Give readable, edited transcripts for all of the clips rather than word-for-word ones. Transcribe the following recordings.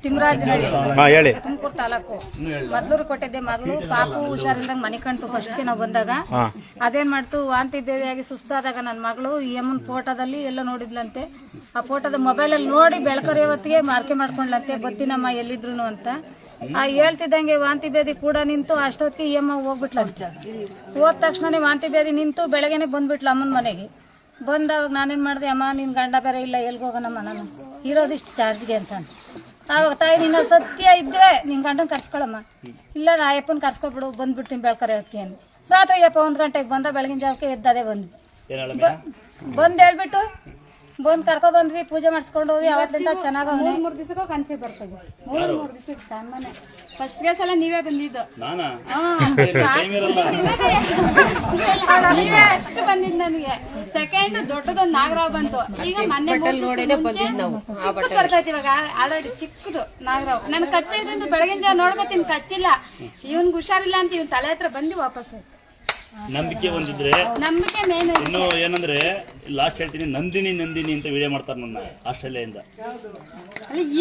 ತಿಮ್ಮರಾಜನಹಳ್ಳಿ ತುಮಕೂರು ತಾಲೂಕು ಮದ್ಲೂರು ಕೊಟ್ಟಿದ್ದೆ. ಮಗಳು ಪಾಪು ಹುಷಾರಿಲ್ದಂಗ್ ಮನೆ ಕಂಟು ಫಸ್ಟ್ ನಾವು ಬಂದಾಗ ಅದೇನ್ ಮಾಡ್ತು, ವಾಂತಿ ಬೇರೆಯಾಗಿ ಸುಸ್ತಾದಾಗ ನನ್ನ ಮಗಳು ಈ ಅಮ್ಮನ ಫೋಟೋದಲ್ಲಿ ಎಲ್ಲ ನೋಡಿದ್ಲಂತೆ. ಆ ಫೋಟೋದ ಮೊಬೈಲ್ ಅಲ್ಲಿ ನೋಡಿ ಬೆಳಕರಿಯವತ್ತಿಗೆ ಮಾರ್ಕೆ ಮಾಡ್ಕೊಂಡ್ಲಂತೆ, ಬತ್ತಿನಮ್ಮ ಎಲ್ಲಿದ್ರು ಅಂತ. ಹೇಳ್ತಿದ್ದಂಗೆ ವಾಂತಿ ಬೇದಿ ಕೂಡ ನಿಂತು ಅಷ್ಟೊತ್ತಿಗೆ ಈ ಅಮ್ಮ ಹೋಗ್ಬಿಟ್ಲಂತೆ. ಹೋದ ತಕ್ಷಣನೇ ವಾಂತಿ ಬೇದಿ ನಿಂತು ಬೆಳಗ್ಗೆನೆ ಬಂದ್ಬಿಟ್ಲ ಅಮ್ಮನ ಮನೆಗೆ. ಬಂದಾಗ ನಾನೇನ್ ಮಾಡಿದೆ, ಅಮ್ಮ ನಿನ್ ಗಂಡ ಬೇರೆ ಇಲ್ಲ, ಎಲ್ಗೋಗೋಣಮ್ಮ, ನಾನು ಇರೋದಿಷ್ಟು ಚಾರ್ಜ್ಗೆ ಅಂತ. ಆವಾಗ ತಾಯಿ ನಿನ್ನ ಸತ್ಯ ಇದ್ರೆ ನಿನ್ ಗಂಡನ್ ಕರ್ಸ್ಕೊಳಮ್ಮ, ಇಲ್ಲ ನಾ ಅಪ್ಪನ ಕರ್ಸ್ಕೊಬಿಡು, ಬಂದ್ಬಿಡ್ತೀನಿ ಬೆಳ್ಕರೆ ಹೊತ್ತಿಗೆ ಅಂತ. ರಾತ್ರಿ ಅಪ್ಪ 1 ಗಂಟೆಗೆ ಬಂದ, ಬೆಳಗಿನ ಜಾವಕ್ಕೆ ಎದ್ದದೇ ಬಂದ್ ಹೇಳ್ಬಿಟ್ಟು ಬಂದ್ ಕರ್ಕೊ ಬಂದ್ವಿ, ಪೂಜೆ ಮಾಡಿಸ್ಕೊಂಡು ಹೋಗಿ. ಅವತ್ತಿಂದ ಚೆನ್ನಾಗ 3 ದಿವಸಕ್ಕೂ ಕನ್ಸಿಗೆ ಬರ್ತದೆ. 3 ದಿವಸಕ್ಕೆ ಅಮ್ಮನೆ ಫಸ್ಟ್ ಗೆ ಸಲ ನೀವೇ ಬಂದಿದ್ದು. ನೀವೇ ಅಷ್ಟು ಬಂದಿದ್ ನನಗೆ. ಸೆಕೆಂಡ್ ದೊಡ್ಡದೊಂದು ನಾಗರಾವ್ ಬಂತು. ಈಗ ಮೊನ್ನೆ ಚಿಕ್ಕದು ಬರ್ತೈತಿ ಇವಾಗ, ಆಲ್ರೆಡಿ ಚಿಕ್ಕದು ನಾಗರಾವ್. ನನ್ ಕಚ್ಚಿದ್ರಿಂದ ಬೆಳಗಿನ ಜಾವ ನೋಡ್ಕೊತೀನಿ, ಕಚ್ಚಿಲ್ಲ. ಇವನ್ಗೆ ಹುಷಾರಿಲ್ಲ ಅಂತ ಇವ್ನ ತಲೆ ಹತ್ರ ಬಂದು ವಾಪಸ್. ನಂಬಿಕೆ ಒಂದಿದ್ರೆ ನಂಬಿಕೆ ಮೇನ್. ಇನ್ನು ಏನಂದ್ರೆ ಲಾಸ್ಟ್ ಹೇಳ್ತೀನಿ, ನಂದಿನಿ ನಂದಿನಿ ಅಂತ ವಿಡಿಯೋ ಮಾಡ್ತಾರೆ ನನ್ನ ಆಸ್ಟ್ರೇಲಿಯಾದಿಂದ.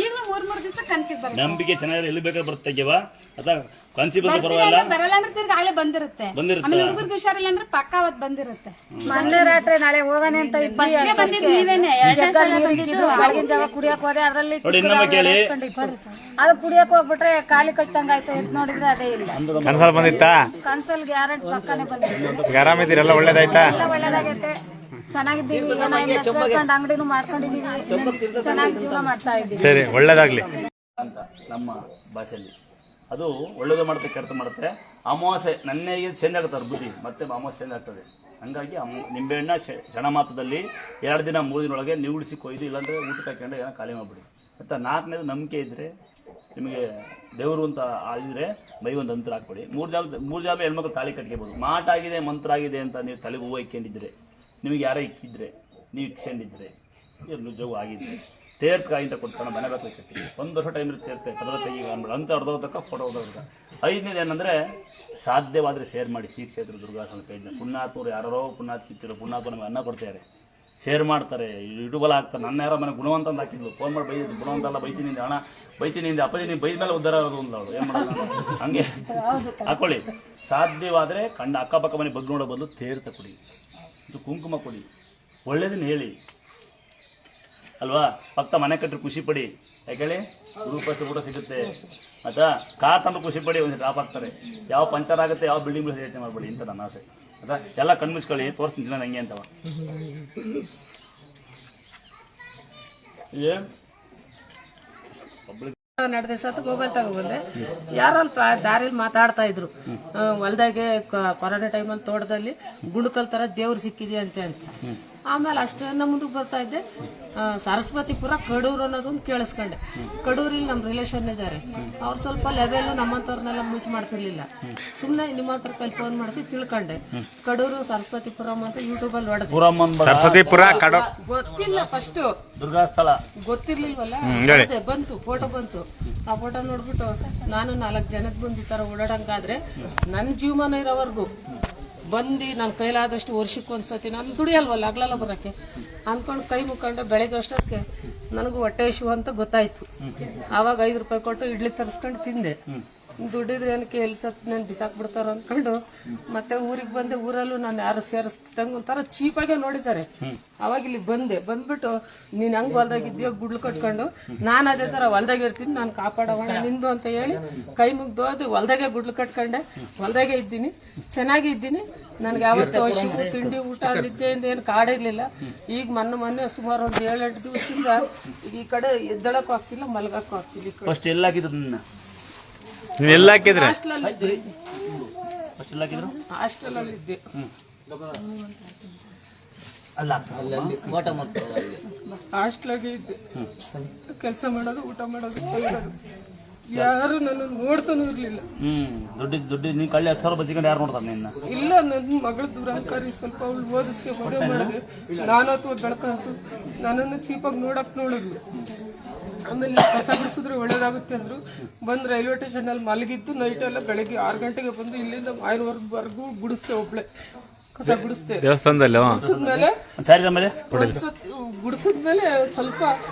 ಈಗಲೂ 3 ದಿವಸ ಕನ್ಸಿಗೆ ಬರುತ್ತೆ. ನಂಬಿಕೆ ಚೆನ್ನಾಗಿ ಎಲ್ಲಿ ಬೇಕಾದ್ರೆ ಬರ್ತೇವ ಅದ ಕನ್ಸಿ ಬಂದು ಬರಲ್ಲ, ಬರಲ್ಲ ಅಂದ್ರೆ ತಿರ್ಗಿ ಆಗಲೇ ಬಂದಿರುತ್ತೆ. ಆಮೇಲೆ ಹುಡುಗರಿಗೆ ಹುಷಾರಿಲ್ಲ ಅಂದ್ರೆ ಪಕ್ಕ ಅವತ್ತು ಬಂದಿರುತ್ತೆ. ಮೊನ್ನೆ ರಾತ್ರಿ ನಾಳೆ ಹೋಗೋಣ ಅಂತ ಬಂದಿದ್ದು ನೀವೇನೆ. ಬೆಳಗಿನ ಜಾವ ಕುಡಿಯಕ್ ಹೋದೆ, ಅದ್ರಲ್ಲಿ ಅದು ಕುಡಿಯಕ್ ಹೋಗ್ಬಿಟ್ರೆ ಖಾಲಿ ಕಚ್ಚಂಗಾಯ್ತು. ಎದ್ ನೋಡಿದ್ರೆ ಅದೇ ಇಲ್ಲ. ಕನ್ಸಲ್ ಬಂದಿತ್ತಾ? ಕನ್ಸಲ್ ಗ್ಯಾರಂಟಿ ಪಕ್ಕನೆ ಬಂದಿತ್ತು. ಆರಾಮಿದ್ದೀರಲ್ಲ? ಒಳ್ಳೇದಾಯ್ತಾ? ಒಳ್ಳೇದಾಗೈತೆ, ಚೆನ್ನಾಗಿದ್ದೀವಿ. ಅಂಗಡಿನೂ ಮಾಡ್ಕೊಂಡಿದೀವಿ, ಚೆನ್ನಾಗಿ ಜೀವನ ಮಾಡ್ತಾ ಇದ್ದೀವಿ. ಸರಿ, ಒಳ್ಳೇದಾಗ್ಲಿ ಅಂತ ನಮ್ಮ ಭಾಷೆಯಲ್ಲಿ. ಅದು ಒಳ್ಳೇದು ಮಾಡುತ್ತೆ, ಕೆಟ್ಟ ಮಾಡುತ್ತೆ. ಅಮಾವಾಸ್ಯೆ ನನ್ನೆಗೆ ಚೇಂಜ್ ಆಗುತ್ತಾರೆ ಬುದ್ಧಿ, ಮತ್ತೆ ಅಮಾವಾಸ್ಯೆ ಚೇಂಜ್ ಆಗ್ತದೆ. ಹಂಗಾಗಿ ನಿಂಬೆಹಣ್ಣ ಕ್ಷಣ ಮಾತ್ರದಲ್ಲಿ 2 ದಿನ 3 ದಿನೊಳಗೆ ನಿವುಡಿಸಿ ಕೊಯ್ದು, ಇಲ್ಲಾಂದ್ರೆ ಊಟಕ್ಕೆ ಹಾಕೊಂಡು ಏನೋ ಖಾಲಿ ಮಾಡ್ಬಿಡಿ. ಮತ್ತು 4ನೇದು ನಂಬಿಕೆ ಇದ್ರೆ, ನಿಮಗೆ ದೇವರು ಅಂತ ಇದ್ರೆ ಮೈ ಒಂದು ಅಂತರ ಹಾಕ್ಬಿಡಿ. 3 ಜಾಬ್ ಹೆಣ್ಮಕ್ಳು ತಾಳಿ ಕಟ್ಕೋಬಹುದು. ಮಾಟ ಆಗಿದೆ, ಮಂತ್ರ ಆಗಿದೆ ಅಂತ ನೀವು ತಲೆಗೆ ಹೂವು ಇಕ್ಕೊಂಡಿದ್ರೆ, ನಿಮಗೆ ಯಾರೋ ಇಕ್ಕಿದ್ರೆ, ನೀವು ಇಕ್ಕೊಂಡಿದ್ರೆ, ನಿಜವೂ ಆಗಿದ್ರೆ ತೇರ್ತ್ಕಾಯಿ ಅಂತ ಕೊಡ್ತಾನೆ, ಮನೆ ಬೇಕು ಕಟ್ಟಿ 1 ವರ್ಷ ಟೈಮ್ ಇರುತ್ತೆ. ತೇರ್ತೆ ಕದರತ್ತಾಗಿ ಅಂದ್ಬಿಡು ಅಂತ ಹೊಡೆದೋದಕ್ಕ ಫೋಟೋ ಹೊಡೆದೋದ. 5ನೇದು ಏನಂದ್ರೆ, ಸಾಧ್ಯವಾದರೆ ಶೇರ್ ಮಾಡಿ. ಶ್ರೀ ಕ್ಷೇತ್ರ ದುರ್ಗಾಸನ ಪೇಜ್ನ ಪುಣ್ಯಾತ್ಮರು ಯಾರೋ ಪುಣ್ಯಾತ್ಕಿತ್ತಿರೋ ಪುಣ್ಯಾತ್ಮ ನಮಗೆ ಅನ್ನ ಕೊಡ್ತಾರೆ, ಶೇರ್ ಮಾಡ್ತಾರೆ, ಯೂಟ್ಯೂಬಲ್ಲಿ ಹಾಕ್ತಾರೆ. ನನ್ನ ಯಾರೋ ಮನೆ ಗುಣವಂತ ಅಂತ ಹಾಕಿದ್ಲು, ಫೋನ್ ಮಾಡಿ ಬೈದಿದ್ದು, ಗುಣವಂತ ಅಲ್ಲ, ಬೈತೀನಿ ಹಣ ಬೈತೀನಿ ಹಿಂದೆ, ಅಪ್ಪಾಜಿ ನೀವು ಬೈದ ಮೇಲೆ ಉದ್ದಾರ ಆಗೋದು ಅಂದವಳು. ಏನು ಮಾಡೋದು, ಹಂಗೆ ಹಾಕೊಳ್ಳಿ. ಸಾಧ್ಯವಾದರೆ ಅಕ್ಕಪಕ್ಕ ಮನೆ ಬಗ್ಗೆ ನೋಡೋ ಬದಲು ತೇರ್ತ ಕೊಡಿ, ಇದು ಕುಂಕುಮ ಕೊಡಿ, ಒಳ್ಳೇದನ್ನ ಹೇಳಿ ಅಲ್ವಾ. ಪಕ್ಕ ಮನೆ ಕಟ್ಟರು ಖುಷಿ ಪಡಿ, ಯಾಕೇಳಿ ರೂಪಾಯಿ ಊಟ ಸಿಗುತ್ತೆ. ಆಯ್ತಾ, ಕಾರ್ ತಂದು ಖುಷಿ ಪಡಿ, ಒಂದು ಡ್ರಾಪ್ ಆಗ್ತಾರೆ. ಯಾವ ಪಂಚರ್ ಆಗುತ್ತೆ, ಯಾವ ಬಿಲ್ಡಿಂಗ್ ಯೋಚನೆ ಮಾಡ್ಬೇಡಿ ಅಂತ ನನ್ನ ಆಸೆ. ಆಯ್ತಾ, ಎಲ್ಲ ಕಣ್ಮುಚ್ಕೊಳ್ಳಿ, ತೋರಿಸ್ತೀನಿ ದಿನ ನಂಗೆ ಅಂತವ. ನಡೆದ ಸತ್ತು ಮೊಬೈಲ್ ತಗೊಂಡ್ಬಂದೆ. ಯಾರೋ ದಾರಿಲಿ ಮಾತಾಡ್ತಾ ಇದ್ರು, ಹೊಲ್ದಾಗೆ ಕೊರೋನಾ ಟೈಮಲ್ಲಿ ತೋಟದಲ್ಲಿ ಗುಂಡ್ಕಲ್ ತರ ದೇವ್ರು ಸಿಕ್ಕಿದೆ ಅಂತ. ಆಮೇಲೆ ಅಷ್ಟನ್ನ ಮುಂದಕ್ಕೆ ಬರ್ತಾ ಇದ್ದೆ, ಸರಸ್ವತಿಪುರ ಕಡೂರು ಅನ್ನೋದೊಂದು ಕೇಳಿಸ್ಕೊಂಡೆ. ಕಡೂರಲ್ಲಿ ನಮ್ಮ ರಿಲೇಷನ್ ಇದ್ದಾರೆ, ಅವ್ರು ಸ್ವಲ್ಪ ಲೆವೆಲ್ ನಮ್ಮಂತವ್ರನ್ನೆಲ್ಲ ಮೀಟ್ ಮಾಡ್ತಿರ್ಲಿಲ್ಲ. ಸುಮ್ಮನೆ ನಿಮ್ಮ ಹತ್ರ ಕೈ ಫೋನ್ ಮಾಡಿಸಿ ತಿಳ್ಕೊಂಡೆ. ಕಡೂರು ಸರಸ್ವತಿಪುರಂ ಅಂತ ಯೂಟ್ಯೂಬ್ ಅಲ್ಲಿ ಹೊಡೆದೆ. ಗೊತ್ತಿಲ್ಲ, ಫಸ್ಟ್ ದುರ್ಗಾಸ್ಥಳ ಗೊತ್ತಿರ್ಲಿಲ್ವಲ್ಲ, ಬಂತು ಫೋಟೋ ಬಂತು. ಆ ಫೋಟೋ ನೋಡ್ಬಿಟ್ಟು ನಾನು 4 ಜನದ ಬಂದು ಈ ತರ ಓಡಾಡಂಗಾದ್ರೆ ನನ್ನ ಜೀವಮಾನ ಇರೋವರೆಗೂ ಬಂದು ನನ್ನ ಕೈಲಾದಷ್ಟು ವರ್ಷಕ್ಕೊಂದ್ಸತಿ ನಾನು ದುಡಿಯಲ್ವಲ್ಲ, ಆಗ್ಲಲ್ಲ ಬರೋಕ್ಕೆ ಅಂದ್ಕೊಂಡು ಕೈ ಮುಕ್ಕೊಂಡು ಬೆಳಗ್ಗೆ ಅಷ್ಟೊತ್ತಿಗೆ ನನಗೂ ಹೊಟ್ಟೆ ಇಶ್ಯೂ ಅಂತ ಗೊತ್ತಾಯ್ತು. ಆವಾಗ 5 ರೂಪಾಯಿ ಕೊಟ್ಟು ಇಡ್ಲಿ ತರಿಸ್ಕೊಂಡು ತಿಂದೆ. ದುಡ್ಡಿದ್ರೆ ಏನಕ್ಕೆ ಎಲ್ಲಿ ಸತ್ ನಾನು ಬಿಸಾಕ್ಬಿಡ್ತಾರ ಅಂದ್ಕೊಂಡು ಮತ್ತೆ ಊರಿಗೆ ಬಂದೆ. ಊರಲ್ಲೂ ನಾನು ಯಾರು ಸೇರಿಸ್ದಂಗೆ ಒಂಥರ ಚೀಪಾಗೆ ನೋಡಿದ್ದಾರೆ. ಅವಾಗ ಇಲ್ಲಿ ಬಂದ್ಬಿಟ್ಟು ನೀನು ಹಂಗೆ ಹೊಲ್ದಾಗಿದ್ದೀಯೋ ಗುಡ್ಲು ಕಟ್ಕೊಂಡು, ನಾನು ಅದೇ ಥರ ಹೊಲ್ದಾಗೆ ಇರ್ತೀನಿ, ನಾನು ಕಾಪಾಡೋಣ ನಿಂದು ಅಂತ ಹೇಳಿ ಕೈ ಮುಗ್ದೋದು ಹೊಲ್ದಾಗೆ ಗುಡ್ಲು ಕಟ್ಕೊಂಡೆ. ಹೊಲ್ದಾಗೆ ಇದ್ದೀನಿ, ಚೆನ್ನಾಗಿ ಇದ್ದೀನಿ. ನನಗೆ ಯಾವತ್ತೂ ಹಸಿವು ತಿಂಡಿ ಊಟ ನಿದ್ದೆಯಿಂದ ಏನು ಕಾಡಿರ್ಲಿಲ್ಲ. ಈಗ ಮೊನ್ನೆ ಸುಮಾರು ಒಂದು 7-8 ದಿವಸದಿಂದ ಈ ಕಡೆ ಎದ್ದಳಕ್ಕೂ ಆಗ್ತಿಲ್ಲ, ಮಲಗಕ್ಕೂ ಆಗ್ತಿಲ್ಲ. ಎಲ್ಲ ಹಾಕಿದ್ರೆ ಹಾಸ್ಟೆಲಲ್ಲಿದ್ದೆ. ಹಾಸ್ಟೆಲಾಗೆ ಇದ್ದೆ, ಕೆಲಸ ಮಾಡೋದು, ಊಟ ಮಾಡೋದು, ಯಾರು ನನ್ನ ನೋಡ್ತಾನೂ ಇರ್ಲಿಲ್ಲ. ದುಡ್ಡು ನೀನ್ ಕಳ್ಳಿ 10 ಸಾವಿರ ಬಚ್ಚಿಕೊಂಡು ಯಾರು ನೋಡ್ತಾರೆ ನಿನ್ನ? ಇಲ್ಲ, ನನ್ನ ಮಗಳು ದುರಂಕಾರಿ. ಸ್ವಲ್ಪ ಅವಳು ಓದಿಸ್ದೆ, ಮದುವೆ ಮಾಡಿದೆ. ನಾನು ಅಥವಾ ಬೆಳಕಂತು ನನ್ನನ್ನು ಚೀಪಾಗಿ ನೋಡಿದ್ಲು. ಆಮೇಲೆ ಕಸ ಬಿಡಿಸಿದ್ರೆ ಒಳ್ಳೇದಾಗುತ್ತೆ ಅಂದ್ರು. ಬಂದು ರೈಲ್ವೆ ಸ್ಟೇಷನ್ ಅಲ್ಲಿ ಮಲಗಿದ್ದು ನೈಟ್ ಎಲ್ಲ. ಬೆಳಗ್ಗೆ 6 ಗಂಟೆಗೆ ಬಂದು ಇಲ್ಲಿಂದ ಮಾಯನವರೆಗೂ ಗುಡಿಸ್ದೆ, ಒಬ್ಳೆ ಕಸ ಗುಡಿಸ್ದೆ. ದೇವಸ್ಥಾನದಲ್ಲಿ ಗುಡಿಸಿದ್ಮೇಲೆ ಸ್ವಲ್ಪ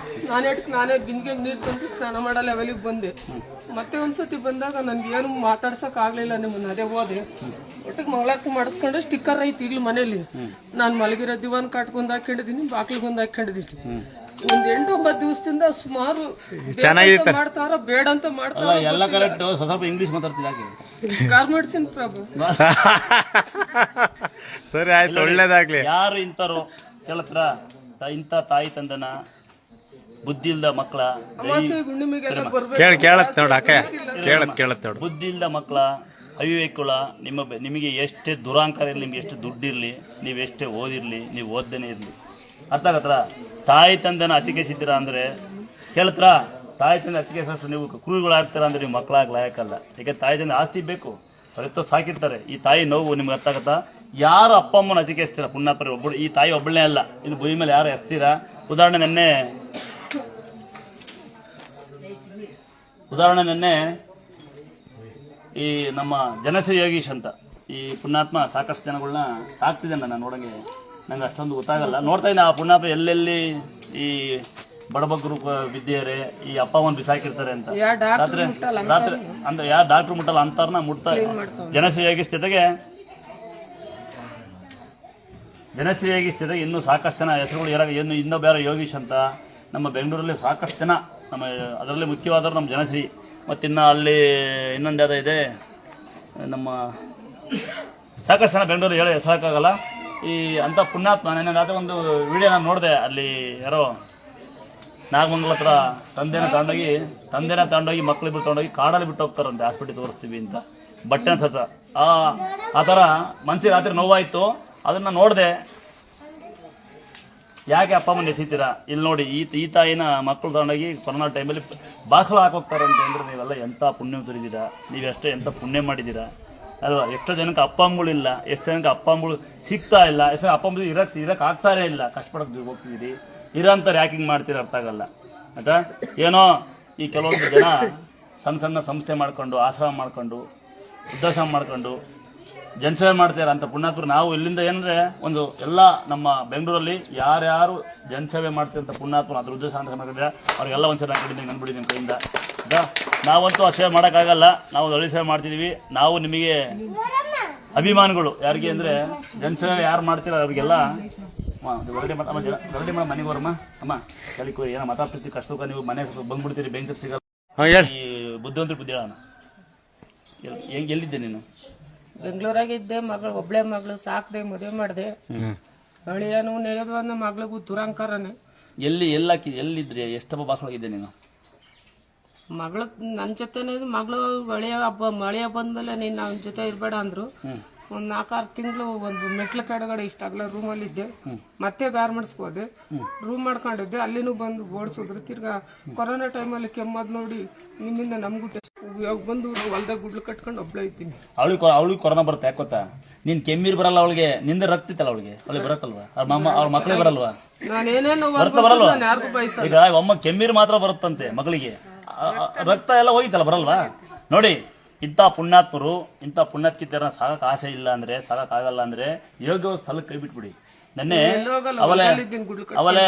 ನಾನೇ ಬಿಂದಿಗೆ ನೀರು ತಂದು ಸ್ನಾನ ಮಾಡೋ ಲೆವೆಲಿಗೆ ಬಂದೆ. ಮತ್ತೆ ಒಂದ್ಸತಿ ಬಂದಾಗ ನನ್ಗೆ ಏನು ಮಾತಾಡ್ಸಕ್ ಆಗ್ಲಿಲ್ಲ ನಿಮ್ಮನ್ನ. ಅದೇ ಹೋದೆ ಒಟ್ಟಿಗೆ ಮಂಗಳಾರತಿ ಮಾಡಿಸ್ಕೊಂಡು ಸ್ಟಿಕ್ಕರ್ ಐತಿ ಈಗಲೂ ಮನೇಲಿ. ನಾನು ಮಲಗಿರೋ ದಿವಾನ್ ಕಾಟ್ಕೊಂಡ್ ಹಾಕೊಂಡಿದ್ದೀನಿ, ಬಾಕ್ಲಿಗೊಂದು ಹಾಕೊಂಡಿದ್ದೀನಿ. ಒಂದ್ 8-9 ದಿವಸದಿಂದ ಸುಮಾರು ಮಾಡ್ತಾರ, ಬೇಡ ಅಂತ ಮಾಡ್ತಾರ. ಎಲ್ಲ ಕರೆಕ್ಟ್. ಸ್ವಲ್ಪ ಇಂಗ್ಲಿಷ್ ಮಾತಾಡ್ತಿಲ್ಲ ಗಾರ್ಮೆಂಟ್ಸಿನ ಪ್ರಭು. ಸರಿ ಆಯ್ತು, ಒಳ್ಳೇದಾಗ್ಲಿ. ಯಾರು ಇಂಥವ್ರು ಕೇಳತ್ರ ಇಂಥ ತಾಯಿ ತಂದನ ಬುದ್ಧಿ ಇಲ್ದ ಮಕ್ಕಳ ಕೇಳತ್ ನೋಡ ಅಕ್ಕ, ಕೇಳತ್ ನೋಡು. ಬುದ್ಧಿ ಇಲ್ದ ಮಕ್ಕಳ, ಅವಿವೇಕುಳ, ನಿಮಗೆ ಎಷ್ಟೇ ದುರಾಂಕಾರ ಇರಲಿ, ನಿಮ್ಗೆ ಎಷ್ಟು ದುಡ್ಡಿರ್ಲಿ, ನೀವು ಎಷ್ಟೇ ಓದಿರ್ಲಿ, ನೀವು ಓದ್ದೇನೆ ಇರ್ಲಿ, ಅರ್ಥ ಆಗತ್ರ ತಾಯಿ ತಂದೆನ ಅತಿಕೇಸಿದ್ದೀರ ಅಂದ್ರೆ ಕೇಳತ್ರ ತಾಯಿ ತಂದೆ ಅತಿಕೇಸ ನೀವು ಕ್ರೂರಿಗಳಾಗ್ತೀರಾ ಅಂದ್ರೆ ನೀವು ಮಕ್ಕಳಾಗಿ ಲಾಯಕಲ್ಲ. ಯಾಕೆ ತಾಯಿ ತಂದೆ ಆಸ್ತಿ ಬೇಕು, ಅವರೆತ್ತೋ ಸಾಕಿರ್ತಾರೆ. ಈ ತಾಯಿ ನೋವು ನಿಮ್ಗೆ ಅರ್ಥ ಆಗತ್ತಾ? ಯಾರು ಅಪ್ಪ ಅಮ್ಮನ ಅತಿಕೇಸ್ತೀರ ಪುಣ್ಯಾತ್ಮರಿ ಒಬ್ಬಳು, ಈ ತಾಯಿ ಒಬ್ಬಳೇ ಅಲ್ಲ, ಇನ್ನು ಭೂಮಿ ಮೇಲೆ ಯಾರು ಎಸ್ತೀರಾ? ಉದಾಹರಣೆ ನೆನ್ನೆ ಈ ನಮ್ಮ ಜನಶ್ರೀ ಯೋಗೀಶ್ ಅಂತ ಈ ಪುಣ್ಯಾತ್ಮ ಸಾಕಷ್ಟು ಜನಗಳನ್ನ ಸಾಕ್ತಿದ್ದಾನೆ. ನಾನು ನೋಡಂಗೆ ನಂಗೆ ಅಷ್ಟೊಂದು ಗೊತ್ತಾಗಲ್ಲ, ನೋಡ್ತಾ ಇದ್ದೀನಿ ಆ ಪುಣ್ಯಾತ್ಮ ಎಲ್ಲೆಲ್ಲಿ ಈ ಬಡಬಗ್ಗರು ಬಿದ್ದಿದ್ದಾರೆ, ಈ ಅಪ್ಪ ಅಮ್ಮನ ಬಿಸಾಕಿರ್ತಾರೆ ಅಂತ. ರಾತ್ರಿ ಅಂದ್ರೆ ಯಾರು ಡಾಕ್ಟರ್ ಮುಟ್ಟಲ್ಲ ಅಂತಾರನ್ನ ಮುಟ್ತಾ ಜನಶ್ರೀ ಯೋಗೀಶ್ ಜೊತೆಗೆ ಇನ್ನೂ ಸಾಕಷ್ಟು ಜನ ಹೆಸರುಗಳು ಏನು ಇನ್ನೂ ಬೇರೆ ಯೋಗೀಶ್ ಅಂತ ನಮ್ಮ ಬೆಂಗಳೂರಲ್ಲಿ ಸಾಕಷ್ಟು ಜನ, ನಮ್ಮ ಅದರಲ್ಲಿ ಮುಖ್ಯವಾದವರು ನಮ್ಮ ಜನಶ್ರೀ. ಮತ್ತಿನ್ನು ಅಲ್ಲಿ ಇನ್ನೊಂದು ಯಾವುದೋ ಇದೆ ನಮ್ಮ ಸಾಕಷ್ಟು ಜನ ಬೆಂಗಳೂರು ಹೇಳಿ ಹೆಸರಾಗಲ್ಲ. ಈ ಅಂಥ ಪುಣ್ಯಾತ್ಮ ನೆನ್ನೆ ರಾತ್ರಿ ಒಂದು ವಿಡಿಯೋ ನಾನು ನೋಡಿದೆ. ಅಲ್ಲಿ ಯಾರೋ ನಾಗಮಂಗಲ ಹತ್ರ ತಂದೆನ ತಗೊಂಡೋಗಿ ಮಕ್ಕಳಿಬ್ರು ತಗೊಂಡೋಗಿ ಕಾಡಲ್ಲಿ ಬಿಟ್ಟು ಹೋಗ್ತಾರಂತೆ, ಹಾಸ್ಪಿಟಲ್ ತೋರಿಸ್ತೀವಿ ಅಂತ, ಬಟ್ಟೆ ಅನ್ಸತ್ತ. ಆ ಥರ ಮನ್ಸಿಗೆ ರಾತ್ರಿ ನೋವಾಯಿತು. ಅದನ್ನ ನೋಡಿದೆ. ಯಾಕೆ ಅಪ್ಪ ಅಮ್ಮನ ಎಸಿತೀರಾ? ಇಲ್ಲಿ ನೋಡಿ, ಈ ತಾಯಿನ ಮಕ್ಕಳು ತಗೊಂಡೋಗಿ ಕೊರೋನಾ ಟೈಮಲ್ಲಿ ಬಾಗಿಲು ಹಾಕೋಗ್ತಾರೆ ಅಂತ ಅಂದ್ರೆ ನೀವೆಲ್ಲ ಎಂಥ ಪುಣ್ಯ ಸುರಿದೀರಾ, ನೀವೆಷ್ಟೇ ಎಂಥ ಪುಣ್ಯ ಮಾಡಿದ್ದೀರಾ ಅಲ್ವಾ? ಎಷ್ಟೋ ಜನಕ್ಕೆ ಅಪ್ಪ ಅಮ್ಮಗಳಿಲ್ಲ, ಎಷ್ಟು ಜನಕ್ಕೆ ಅಪ್ಪ ಅಮ್ಮಗಳು ಸಿಗ್ತಾ ಇಲ್ಲ, ಎಷ್ಟು ಅಪ್ಪ ಅಮ್ಮ ಇರಕ್ಕೆ ಆಗ್ತಾರೇ ಇಲ್ಲ, ಕಷ್ಟಪಡಕ್ಕೆ ಹೋಗ್ತಿದ್ದೀರಿ. ಇರೋಂಥವ್ರು ಯಾಕೆ ಹಿಂಗೆ ಮಾಡ್ತೀರ ಅರ್ಥ ಆಗಲ್ಲ ಆಯ್ತಾ? ಏನೋ ಈ ಕೆಲವೊಂದು ಜನ ಸಣ್ಣ ಸಂಸ್ಥೆ ಮಾಡ್ಕೊಂಡು, ಆಶ್ರಮ ಮಾಡ್ಕೊಂಡು, ವೃದ್ಧಾಶ್ರಮ ಮಾಡ್ಕೊಂಡು ಜನಸೇವೆ ಮಾಡ್ತಾರೆ ಅಂತ ಪುಣ್ಯಾತ್ಮರು. ನಾವು ಇಲ್ಲಿಂದ ಏನಂದ್ರೆ ಒಂದು ಎಲ್ಲ ನಮ್ಮ ಬೆಂಗಳೂರಲ್ಲಿ ಯಾರ್ಯಾರು ಜನಸೇವೆ ಮಾಡ್ತೀವಿ ಅಂತ ಪುಣ್ಯಾತ್ಮರು ಅದ್ರ ಉದ್ದೇಶ ಅಂತ ಮಾಡಿದ್ರೆ ಅವ್ರಿಗೆಲ್ಲ ಒಂದ್ಸಲ ನಾನು ಅಂದ್ಬಿಟ್ಟಿದ್ದೀನಿ ಕೈಯಿಂದ. ನಾವಂತೂ ಆ ಸೇವೆ ಮಾಡೋಕ್ಕಾಗಲ್ಲ, ನಾವು ಒಳ್ಳೆ ಸೇವೆ ಮಾಡ್ತಿದೀವಿ. ನಾವು ನಿಮಗೆ ಅಭಿಮಾನಿಗಳು. ಯಾರಿಗೆ ಅಂದ್ರೆ ಜನಸೇವೆ ಯಾರು ಮಾಡ್ತೀರ ಅವ್ರಿಗೆಲ್ಲ ಗರಡಿ ಮಾಡ ಮನೆಗೆ ಬರಮ್ಮ, ಅಮ್ಮ ಕಲಿಕೋ ಏನೋ ಮಾತಾಡ್ತಿರ್ತೀವಿ, ಕಷ್ಟಕ್ಕೆ ನೀವು ಮನೆ ಬಂದ್ಬಿಡ್ತೀರಿ, ಬೆಂಕಿ ಸಿಗಲ್ಲ. ಈ ಬುದ್ಧಿವಂತರು ಬುದ್ಧಿ ಹೇಳೋಣ. ಎಲ್ಲಿದ್ದೆ ನೀನು? ಬೆಂಗಳೂರಾಗಿದ್ದೆ. ಒಬ್ಳೆ ಮಗಳು ಸಾಕ್ದೆ, ಮದುವೆ ಮಾಡಿದೆ. ಅಳಿಯನು ನೇಗದ ಮಗಳಿಗೂ ದುರಂಕಾರನೆ. ಎಲ್ಲಿದ್ರಿ? ಎಷ್ಟಪ್ಪ ಬಾಸೊಳಗಿದ್ದೆ ನೀನು? ಮಗಳು ನನ್ನ ಜೊತೆನೆ, ಮಗಳು ಮಳೆಯ ಬಂದ್ಮೇಲೆ ನೀನು ಅವನ ಜೊತೆ ಇರ್ಬೇಡ ಅಂದ್ರು. ಒಂದ್ 4-6 ತಿಂಗಳು ಒಂದು ಮೆಟ್ಲ ಕೆಳಗಡೆ ಇಷ್ಟ ಆಗಲ್ಲ ರೂಮಲ್ಲಿ ಇದ್ದೆ. ಮತ್ತೆ ಗಾರ್ಮೆಂಟ್ಸ್ ಹೋದೆ, ರೂಮ್ ಮಾಡ್ಕೊಂಡಿದ್ದೆ. ಅಲ್ಲಿನೂ ಬಂದು ಓಡಿಸಿದ್ರು. ತಿರ್ಗಾ ಕೊರೋನಾ ಟೈಮಲ್ಲಿ ಕೆಮ್ಮದ್ ನೋಡಿ ನಿಮ್ಮಿಂದ ನಮಗೂ ಬಂದು ಹೊಲ್ದಾಗ ಗುಡ್ಲು ಕಟ್ಕೊಂಡು ಒಬ್ಳೆ ಇದ್ದೀನಿ. ಅವಳಿಗೆ ಕೊರೋನಾ ಬರುತ್ತೆ ಯಾಕೆ ಗೊತ್ತಾ? ನೀನ್ ಕೆಮ್ಮೀರ್ ಬರಲ್ಲ ಅವಳಿಗೆ, ನಿಂದ ರಕ್ತ ಇತ್ತಲ್ಲ ಅವಳಿಗೆ ಬರತ್ತಲ್ವಾ? ಅವ್ರ ಮಕ್ಳಿಗೆ ಬರಲ್ವಾ? ನಾನೇನೇನು ಯಾರಿಗೂ ಬಯಸ. ಈಗ ಒಮ್ಮ ಕೆಮ್ಮೀರ್ ಮಾತ್ರ ಬರುತ್ತಂತೆ ಮಗಳಿಗೆ, ರಕ್ತ ಎಲ್ಲ ಹೋಗಿತ್ತಲ್ಲ ಬರಲ್ವಾ? ನೋಡಿ, ಇಂಥ ಪುಣ್ಯಾತ್ಕಿತರ ಸಾಗಕ್ ಆಸೆ ಇಲ್ಲ ಅಂದ್ರೆ, ಸಾಗಕ್ಕಾಗಲ್ಲ ಅಂದ್ರೆ ಯೋಗ್ಯ ಸ್ಥಳಕ್ಕೆ ಕೈ ಬಿಟ್ಬಿಡಿ. ನೆನ್ನೆ ಅವಲೇ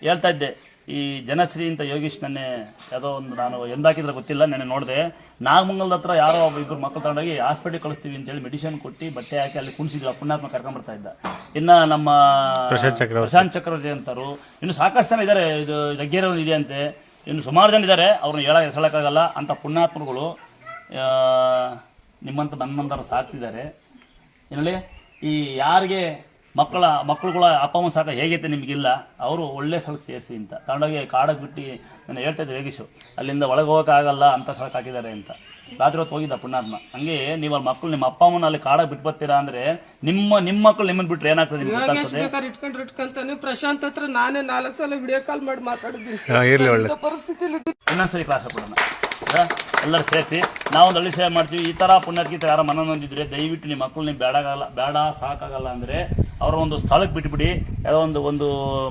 ಹೇಳ್ತಾ ಇದ್ದೆ, ಈ ಜನಶ್ರೀ ಅಂತ ಯೋಗೀಶ್ ನೆನ್ನೆ ಯಾವುದೋ ಒಂದು, ನಾನು ಎಂದಾಕಿದ್ರೆ ಗೊತ್ತಿಲ್ಲ, ನೆನ್ನೆ ನೋಡಿದೆ. ನಾಗಮಂಗಲದ ಹತ್ರ ಯಾರೋ ಇಬ್ಬರು ಮಕ್ಕಳು ತಗೊಂಡೋಗಿ ಹಾಸ್ಪಿಟಲ್ ಕಳಿಸ್ತೀವಿ ಅಂತೇಳಿ ಮೆಡಿಸಿನ್ ಕೊಟ್ಟು ಬಟ್ಟೆ ಹಾಕಿ ಅಲ್ಲಿ ಕುಣಿಸಿದ್ರು. ಪುಣ್ಯಾತ್ಮ ಕರ್ಕೊಂಡ್ ಬರ್ತಾ ಇದ್ದ. ಇನ್ನ ನಮ್ಮ ಪ್ರಶಾಂತ್ ಚಕ್ರವರ್ತಿ ಅಂತಾರು, ಇನ್ನು ಸಾಕಷ್ಟು ಜನ ಇದಾರೆ. ಇದು ಜಗ್ಗೇರ ಇದೆ ಅಂತೆ, ಇನ್ನು ಸುಮಾರು ಜನ ಇದ್ದಾರೆ. ಅವ್ರನ್ನ ಹೇಳಕ್ಕಾಗಲ್ಲ. ಅಂತ ಪುಣ್ಯಾತ್ಮಗಳು ನಿಮ್ಮಂತ ನನ್ನಂತರ ಸಾಕ್ತಿದ್ದಾರೆ. ಏನಲ್ಲಿ ಈ ಯಾರಿಗೆ ಮಕ್ಕಳುಗಳ ಅಪ್ಪ ಅಮ್ಮ ಸಾಕ ಹೇಗೈತೆ ನಿಮಗಿಲ್ಲ, ಅವರು ಒಳ್ಳೆ ಸ್ಥಳಕ್ಕೆ ಸೇರಿಸಿ ಅಂತ ತಗೊಂಡೋಗಿ ಕಾಡಕ್ಕೆ ಬಿಟ್ಟು ನಾನು ಹೇಳ್ತಾ ಇದ್ದೆ ಯೋಗೀಶು, ಅಲ್ಲಿಂದ ಒಳಗೆ ಹೋಗೋಕ್ಕಾಗಲ್ಲ ಅಂತ ಸ್ಥಳಕ್ಕೆ ಹಾಕಿದ್ದಾರೆ ಅಂತ. ರಾತ್ರಿ ಹೊತ್ತು ಹೋಗಿದ್ದ ಪುಣ್ಯಾತ್ಮ. ಹಂಗೆ ನೀವು ಅಲ್ಲಿ ಮಕ್ಕಳು, ನಿಮ್ಮ ಅಪ್ಪ ಅಮ್ಮನ ಅಲ್ಲಿ ಕಾಡಕ್ಕೆ ಬಿಟ್ಟು ಬರ್ತೀರಾ ಅಂದ್ರೆ ನಿಮ್ಮ ಮಕ್ಕಳು ನಿಮ್ಮನ್ನ ಬಿಟ್ರೆ ಏನಾಗ್ತದೆ ನಿಮ್ಗೆ ಇಟ್ಕೊಂತಾನೆ. ಪ್ರಶಾಂತ್ ಹತ್ರ ನಾನೇ 4 ಸಲ ವಿಡಿಯೋ ಕಾಲ್ ಮಾಡಿ ಮಾತಾಡಿದ್ದೀನಿ. ಪರಿಸ್ಥಿತಿಯಲ್ಲಿ ಇನ್ನೊಂದ್ಸರಿ ಕ್ಲಾಸ್ ಕೊಡೋಣ, ಎಲ್ಲರೂ ಸೇರಿಸಿ ನಾವೊಂದು ಹಳ್ಳಿ ಸೇವೆ ಮಾಡ್ತೀವಿ. ಈ ತರ ಪುಣ್ಯಾತ್ಕಿತ ಯಾರ ಮನನೊಂದಿದ್ರೆ ದಯವಿಟ್ಟು ನಿಮ್ಮ ಮಕ್ಕಳು ನೀವು ಬೇಡ ಸಾಕಾಗಲ್ಲ ಅಂದ್ರೆ ಅವರ ಒಂದು ಸ್ಥಳಕ್ಕೆ ಬಿಟ್ಬಿಡಿ, ಯಾವುದೋ ಒಂದು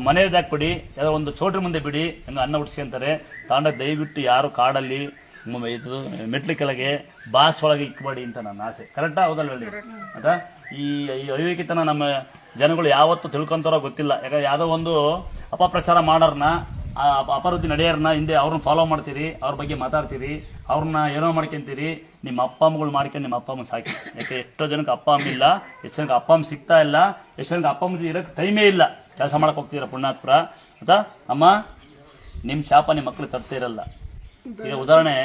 ಮನೆಯದ್ದು ಹಾಕ್ಬಿಡಿ, ಯಾವುದೋ ಒಂದು ಚೋಟ್ರ ಮುಂದೆ ಬಿಡಿ, ಹಂಗೆ ಅನ್ನ ಉಡ್ಸ್ಕೊಂತಾರೆ. ತಾಂಡಕ್ಕೆ ದಯವಿಟ್ಟು ಯಾರು ಕಾಡಲ್ಲಿ ಇದು ಮೆಟ್ಲು ಕೆಳಗೆ ಬಾಸ್ ಒಳಗೆ ಇಕ್ಬೇಡಿ ಅಂತ ನನ್ನ ಆಸೆ. ಕರೆಕ್ಟಾ? ಹೌದಲ್ಲ ಹೇಳಿ ಆಯ್ತಾ? ಈ ಅವಿವೇಕಿತನ ನಮ್ಮ ಜನಗಳು ಯಾವತ್ತು ತಿಳ್ಕೊಂತಾರೋ ಗೊತ್ತಿಲ್ಲ. ಯಾಕಂದ್ರೆ ಯಾವುದೋ ಒಂದು ಅಪಪ್ರಚಾರ ಮಾಡೋರ್ನ ಅಪವೃದ್ಧಿ ನಡೆಯೋರನ್ನ ಹಿಂದೆ ಅವ್ರನ್ನ ಫಾಲೋ ಮಾಡ್ತೀರಿ, ಅವ್ರ ಬಗ್ಗೆ ಮಾತಾಡ್ತೀರಿ, ಅವ್ರನ್ನ ಏನೋ ಮಾಡ್ಕೊಂತೀರಿ. ನಿಮ್ಮ ಅಪ್ಪ ಅಮ್ಮಗಳು ಮಾಡ್ಕೊಂಡು ನಿಮ್ಮ ಅಪ್ಪ ಅಮ್ಮ ಸಾಕಿ. ಯಾಕೆ ಎಷ್ಟೋ ಜನಕ್ಕೆ ಅಪ್ಪ ಅಮ್ಮ ಇಲ್ಲ, ಎಷ್ಟು ಜನಕ್ಕೆ ಅಪ್ಪ ಅಮ್ಮ ಸಿಗ್ತಾ ಇಲ್ಲ, ಎಷ್ಟು ಜನಕ್ಕೆ ಅಪ್ಪ ಅಮ್ಮ ಇರೋಕ್ಕೆ ಟೈಮೇ ಇಲ್ಲ, ಕೆಲಸ ಮಾಡಕ್ಕೆ ಹೋಗ್ತೀರ ಪುಣ್ಯಾತ್ಪುರ. ಆಯ್ತಾ ಅಮ್ಮ, ನಿಮ್ಮ ಶಾಪ ನಿಮ್ಮ ಮಕ್ಕಳು ತರ್ತಾ ಇರಲ್ಲ. ಈಗ ಉದಾಹರಣೆ,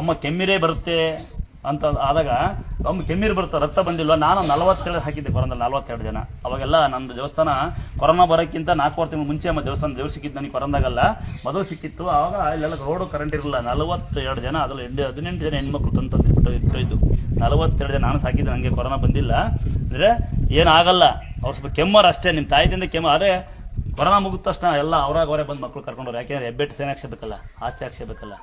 ಅಮ್ಮ ಕೆಮ್ಮಿರೇ ಬರುತ್ತೆ ಅಂತ ಆದಾಗ ಒಮ್ಮೆ ಕೆಮ್ಮಿರು ಬರುತ್ತೆ, ರಕ್ತ ಬಂದಿಲ್ವ. ನಾನು 47 ಹಾಕಿದ್ದೆ ಕೊರೋನಾದಲ್ಲಿ, 42 ಜನ. ಅವಾಗೆಲ್ಲ ನನ್ನ ದೇವಸ್ಥಾನ ಕೊರೋನಾ ಬರೋಕ್ಕಿಂತ 4 ತಿಂಗಳು ಮುಂಚೆ ನಮ್ಮ ದೇವಸ್ಥಾನ ದೇವ್ರು ಸಿಕ್ಕಿದ್ದು ನನಗೆ ಕೊರೋನಾಗಲ್ಲ, ಮೊದಲು ಸಿಕ್ಕಿತ್ತು. ಆವಾಗ ಇಲ್ಲೆಲ್ಲ ರೋಡು ಕರೆಂಟ್ ಇರಲಿಲ್ಲ. 42 ಜನ, ಅದರಲ್ಲಿ 18 ಜನ ಹೆಣ್ಮಕ್ಳು ತಂದು ಇಟ್ಟು 42 ಜನ ನಾನು ಸಾಕಿದ್ದೆ. ನನಗೆ ಕೊರೋನಾ ಬಂದಿಲ್ಲ. ಅಂದರೆ ಏನಾಗಲ್ಲ, ಅವ್ರು ಸ್ವಲ್ಪ ಕೆಮ್ಮರು ಅಷ್ಟೇ, ನಿಮ್ಮ ತಾಯಿದಿಂದ ಕೆಮ್ಮ. ಆದರೆ ಕೊರೋನಾ ಮುಗಿದ ತಕ್ಷಣ ಎಲ್ಲ ಅವರೇ ಬಂದು ಮಕ್ಕಳು ಕರ್ಕೊಂಡವ್ರು. ಯಾಕೆಂದರೆ ಹೆಬ್ಬೆಟ್ಟು ಸೇನೆ ಹಾಕ್ಸಬೇಕಲ್ಲ, ಆಸ್ತಿ ಹಾಕ್ಸಬೇಕಲ್ಲ,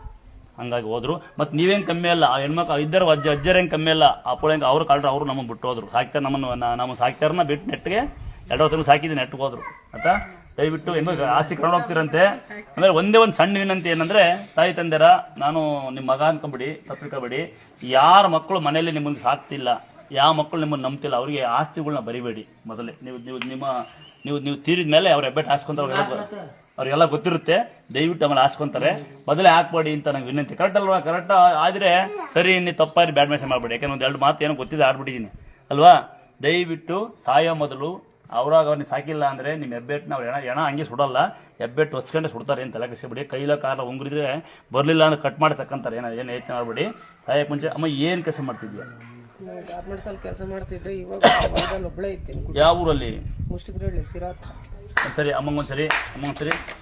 ಹಂಗಾಗಿ ಹೋದ್ರು. ಮತ್ತು ನೀವೇನು ಕಮ್ಮಿ ಅಲ್ಲ, ಆ ಹೆಣ್ಮಕ್ಳು ಇದ್ದರು ಅಜ್ಜರೇನು ಕಮ್ಮಿ ಅಲ್ಲ. ಅಪ್ಪಳು ಹೆಂಗೆ ಅವ್ರು ಕಾಳ್ರು, ಅವರು ನಮಗೆ ಬಿಟ್ಟು ಹೋದ್ರು. ಸಾಕ್ತಾರೆ ನಮ್ಮ ಸಾಕ್ತಾರನ್ನ ಬಿಟ್ಟು ನೆಟ್ಟಿಗೆ 2 ತಿಂಗಳು ಸಾಕಿದ್ದು ನೆಟ್ಟಿಗೆ ಹೋದ್ರು. ಆಯ್ತಾ, ದಯವಿಟ್ಟು ಹೆಣ್ಮಕ್ಳು ಆಸ್ತಿ ಕರ್ಕೊಂಡು ಹೋಗ್ತೀರಂತೆ. ಅಂದರೆ ಒಂದೇ ಒಂದು ಸಣ್ಣ ವಿನಂತಿ ಏನಂದರೆ, ತಾಯಿ ತಂದೆರ, ನಾನು ನಿಮ್ಮ ಮಗ ಅನ್ಕೊಂಬಿಡಿ, ತಪ್ಪಿಕಬೇಡಿ. ಯಾರ ಮಕ್ಕಳು ಮನೆಯಲ್ಲಿ ನಿಮ್ಮನ್ನು ಸಾಕ್ತಿಲ್ಲ, ಯಾವ ಮಕ್ಕಳು ನಿಮ್ಮನ್ನು ನಂಬ್ತಿಲ್ಲ, ಅವರಿಗೆ ಆಸ್ತಿಗಳನ್ನ ಬರಿಬೇಡಿ. ಮೊದಲೇ ನೀವು ತೀರಿದ ಮೇಲೆ ಅವ್ರು ಹೆಬ್ಬೆಟ್ಟು ಹಾಸ್ಕೊಂತಾರೆ, ಅವ್ರಿಗೆಲ್ಲ ಗೊತ್ತಿರುತ್ತೆ. ದಯವಿಟ್ಟು ಆಮೇಲೆ ಹಾಸ್ಕೊಂತಾರೆ, ಮೊದಲೇ ಹಾಕ್ಬೇಡಿ ಅಂತ ನಂಗೆ ವಿನಂತಿ. ಕರೆಕ್ಟ್ ಅಲ್ವಾ? ಕರೆಕ್ಟ್ ಆದರೆ ಸರಿ, ನೀವು ತಪ್ಪಾಗಿ ಬ್ಯಾಡ್ ಮೆಸೇಜ್ ಮಾಡಬೇಡಿ. ಯಾಕಂದ್ರೆ 1-2 ಮಾತು ಏನೋ ಗೊತ್ತಿದೆ ಆಡ್ಬಿಟ್ಟಿದ್ದೀನಿ ಅಲ್ವಾ. ದಯವಿಟ್ಟು ಸಾಯೋ ಮೊದಲು ಅವ್ರಿಗೆ ಸಾಕಿಲ್ಲ ಅಂದರೆ ನಿಮ್ಮ ಹೆಬ್ಬೆಟ್ಟನ್ನ ಅವ್ರು ಎಣ ಹಂಗೆ ಸುಡಲ್ಲ, ಹೆಬ್ಬೆಟ್ಟು ಹೊಸ್ಕೊಂಡೆ ಸುಡ್ತಾರೆ ಅಂತ ತಲೆ ಕೆಡಿಸ್ಬಿಡಿ. ಕೈಲ ಕಾಲ ಉಂಗ್ರಿದ್ರೆ ಬರಲಿಲ್ಲ ಅಂದ್ರೆ ಕಟ್ ಮಾಡಿ ತಕ್ಕಂತಾರೆ. ಏನು ಯೋಚನೆ ಮಾಡಬೇಡಿ. ಸಾಯಕ್ಕೆ ಮುಂಚೆ ಅಮ್ಮ ಏನು ಕೆಲಸ ಮಾಡ್ತಿದ್ಯಾ? ಗಾರ್ಮೆಂಟ್ಸ್ ಅಲ್ಲಿ ಕೆಲಸ ಮಾಡ್ತಿದ್ದೆ. ಇವಾಗ ಒಬ್ಬಳೇ ಇದ್ದೀನಿ. ಯಾವ ಊರಲ್ಲಿ? ಮುಷ್ಟಿಗ್ರಹಳ್ಳಿ, ಸಿರಾತ್. ಸರಿ ಅಮ್ಮಂಗೊಂದ್ಸರಿ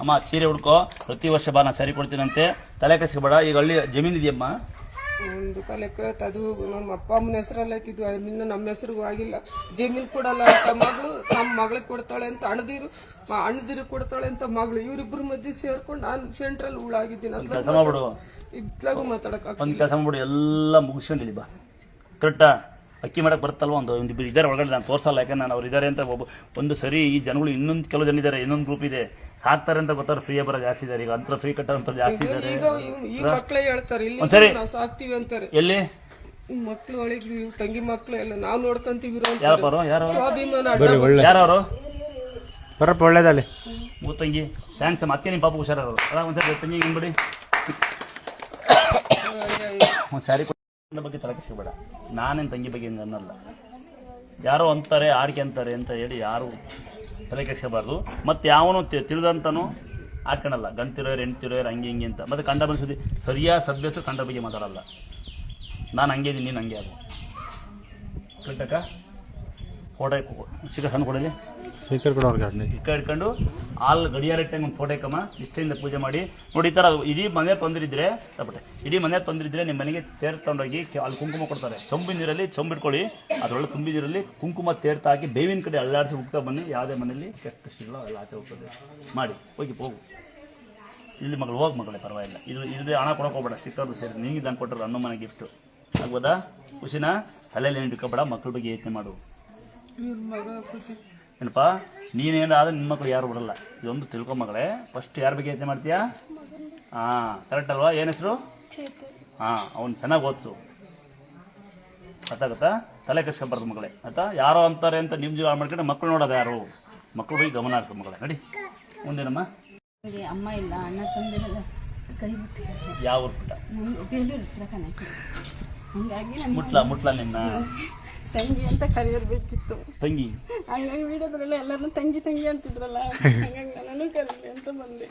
ಅಮ್ಮ ಸೀರೆ ಹುಡ್ಕೋ, ಪ್ರತಿ ವರ್ಷ ಬಾ, ನಾನು ಸರಿ ಕೊಡ್ತೀನಂತೆ, ತಲೆ ಕೆಡಿಸ್ಬೇಡ. ಈಗ ಹಳ್ಳಿ ಜಮೀನು ಇದೆಯಮ್ಮ? 1 ಕಾಲು ಎಕರೆ. ಅದು ನಮ್ಮ ಅಪ್ಪ ಅಮ್ಮನ ಹೆಸರಲ್ಲಿ ಐತಿದ್ವು, ನಿನ್ನ ನಮ್ಮ ಹೆಸರಿಗೂ ಆಗಿಲ್ಲ. ಜಮೀನು ಕೊಡಲ್ಲ ಅಂತ ಮಗಳು, ನಮ್ಮ ಮಗಳಿಗೆ ಕೊಡ್ತಾಳೆ ಅಂತ ಅಣ್ಣದಿರು ಕೊಡ್ತಾಳೆ ಅಂತ ಮಗಳು. ಇವರಿಬ್ಬರ ಮಧ್ಯೆ ಸೇರ್ಕೊಂಡು ನಾನು ಸೆಂಟ್ರಲ್ ಉಳಾಗಿದ್ದೀನಿ. ಕೆಲಸ ಮಾಡ್ಬಿಡು, ಇತ್ಲಾಗೂ ಮಾತಾಡಕ್ ಒಂದು ಕೆಲಸ ಮಾಡ್ಬಿಡು, ಎಲ್ಲ ಮುಗಿಸ್ಕೊಂಡಿದ್ದಿ ಬಾ. ಕರೆಕ್ಟಾ? ಅಕ್ಕಿ ಮಾಡಕ್ಕೆ ಬರುತ್ತಲ್ವ, ಒಂದಿಬ್ಬರು ಇದ್ದಾರೆ ಒಳಗಡೆ, ನಾನು ತೋರಿಸಲ್ಲ. ಯಾಕಂದ್ರೆ ನಾನು ಅವ್ರು ಇದ್ದಾರೆ ಅಂತ ಒಂದು ಸರಿ. ಈ ಜನಗಳು ಇನ್ನೊಂದು ಕೆಲವು ಜನ ಇದ್ದಾರೆ, ಇನ್ನೊಂದು ಗ್ರೂಪ್ ಇದೆ, ಸಾಕ್ತಾರೆ ಅಂತ ಗೊತ್ತಾರ, ಫ್ರೀ ಬರೋ ಜಾಸ್ತಿ ಇದ್ದಾರೆ. ಈಗ ಅಂತ ಫ್ರೀ ಕಟ್ಟೋಂಥ ಜಾಸ್ತಿ ಇದ್ದಾರೆ. ಈ ಮಕ್ಕಳೇ ಹೇಳ್ತಾರೆ ಇಲ್ಲಿ ನಾವು ಸಾಕ್ತಿವಿ ಅಂತಾರೆ. ಎಲ್ಲಿ ಮಕ್ಳು ಒಳಗೆ ತಂಗಿ ಮಕ್ಳು ಎಲ್ಲ ನಾವು ನೋಡ್ಕೊಂತೀವಿ. ಯಾರು ಸ್ವಾಭಿಮಾನ ಯಾರವರು ಬರಪ್ಪ, ಒಳ್ಳೇದಲ್ಲಿ ತಂಗಿ. ಥ್ಯಾಂಕ್ಸ್. ಮತ್ತೆ ನಿಮ್ಮ ಪಾಪ ಹುಷಾರವರು. ಒಂದ್ಸರಿ ತಂಗಿ ಹಿಂಗ್ಬಿಡಿ, ಒಂದು ಸ್ಯಾರಿ ಬಗ್ಗೆ ತಲೆ ಕೆಡಿಸ್ಬೇಡ. ನಾನೇನು ತಂಗಿ ಬಗ್ಗೆ ಹಿಂಗೆ ಅನ್ನಲ್ಲ. ಯಾರೋ ಅಂತಾರೆ, ಆಡ್ಕೆ ಅಂತಾರೆ ಅಂತ ಹೇಳಿ ಯಾರು ತಲೆ ಕೆಡಿಸ್ಕೋಬಾರ್ದು. ಮತ್ತು ಯಾವನು ತಿಳಿದಂತನೂ ಆಡ್ಕೊಳಲ್ಲ. ಗಂಟಿರೋರು ಹೆಣ್ತಿರೋರು ಹಂಗೆ ಹಿಂಗೆ ಅಂತ. ಮತ್ತು ಕಂಡ ಬಂದು ಸರಿಯಾದ ಸಭ್ಯಸು ಕಂಡ ಬಗ್ಗೆ ಮಾತಾಡಲ್ಲ. ನಾನು ಹಂಗೆ ಇದ್ದೀನಿ, ನೀನು ಹಂಗೆ ಅದು ಕರೆಕ್ಟಕ್ಕ. ಫೋಟೋ ಸಿಕ್ಕ ಸಣ್ಣ ಕೊಡಲಿ ಸ್ಪೀಕರ್ ಕೂಡ ಅವ್ರಿಗೆ ಇಟ್ಕೊಂಡು ಹಾಲ್ ಗಡಿಯಾರ ಟೈಮ್ ಒಂದು ಫೋಟೋ ಇಕ್ಕಮ್ಮ, ನಿಷ್ಠೆಯಿಂದ ಪೂಜೆ ಮಾಡಿ. ನೋಡಿ, ಈ ಥರ ಇಡೀ ಮನೆ ತೊಂದಿರಿದ್ರೆ ಇಡೀ ಮನೆ ತೊಂದಿರಿದ್ರೆ ನಿಮ್ಮ ಮನೆಗೆ ತೇರು ತಗೊಂಡೋಗಿ ಅಲ್ಲಿ ಕುಂಕುಮ ಕೊಡ್ತಾರೆ. ಚೊಂಬಿನ ನೀರಲ್ಲಿ ಚೊಂಬಿಟ್ಕೊಳ್ಳಿ, ಅದರೊಳಗೆ ತುಂಬಿ ನೀರಲ್ಲಿ ಕುಂಕುಮ ತೇರ್ತಾ ಹಾಕಿ ಬೇವಿನ ಕಡೆ ಅಲ್ಲಾಡಿಸಿ ಹೋಗ್ತಾ ಬನ್ನಿ. ಯಾವುದೇ ಮನೆಯಲ್ಲಿ ಕೆಟ್ಟ ಶಿಗಳು ಅಲ್ಲಿ ಆಚೆ ಹೋಗ್ತದೆ. ಮಾಡಿ ಹೋಗು. ಇಲ್ಲಿ ಮಗಳು ಹೋಗಿ ಮಗಳೇ, ಪರವಾಗಿಲ್ಲ. ಇದೇ ಹಣ ಕೊಡೋಕೆ ಹೋಗ್ಬೇಡ, ಸಿಕ್ಕೋದು ಸೇರಿ. ನಿಂಗೆ ನಾನು ಕೊಟ್ಟರು ಅನ್ನ ಮನೆ ಗಿಫ್ಟು ಆಗ್ಬೋದಾ? ಖುಷಿನ ತಲೆಯಲ್ಲಿ ಏನು ಇಟ್ಕೋಬೇಡ, ಮಕ್ಕಳ ಬಗ್ಗೆ ಯೋಚನೆ ಮಾಡು. ಏನಪ್ಪ, ನೀನೇನು ಆದ್ರೆ ನಿಮ್ಮ ಮಕ್ಕಳು ಯಾರು ಬಿಡಲ್ಲ. ಇದೊಂದು ತಿಳ್ಕೊ ಮಗಳೇ. ಫಸ್ಟ್ ಯಾರ ಬಗ್ಗೆ ಯೋಚನೆ ಮಾಡ್ತೀಯಾ? ಕರೆಕ್ಟ್ ಅಲ್ವಾ? ಏನು ಹೆಸರು? ಅವ್ನು ಚೆನ್ನಾಗಿ ಓದಿಸು. ಗೊತ್ತಾಗತ್ತಾ? ತಲೆ ಕೆಡಿಸ್ಕೊಬಾರ್ದು ಮಗಳೇ. ಆಯ್ತಾ? ಯಾರೋ ಅಂತಾರೆ ಅಂತ ನಿಮ್ಮ ಜೀವ ಮಾಡ್ಕೊಂಡು ಮಕ್ಕಳು ನೋಡೋದು ಯಾರು? ಮಕ್ಕಳು ಬಗ್ಗೆ ಗಮನ ಹರಿಸು ಮಗಳೇ. ನಡಿ ಮುಂದೇನಮ್ಮ. ಅಮ್ಮ ಇಲ್ಲ, ಅಣ್ಣ ತಂದಿರಲ್ಲ, ಕೈ ಬಿಟ್ಟು. ಯಾವ ಊರು ಪುಟ್ಟ? ಮುಟ್ಲ ನಿನ್ನ ತಂಗಿ ಅಂತ ಕರೆಯರ್ಬೇಕಿತ್ತು. ತಂಗಿ ಹಂಗಾಗಿ ವಿಡಿಯೋದ್ರಲ್ಲ ಎಲ್ಲರೂ ತಂಗಿ ಅಂತಿದ್ರಲ್ಲ, ಹಂಗಾಗಿ ನಾನು ಕರೀಲಿ ಅಂತ ಬಂದೆ.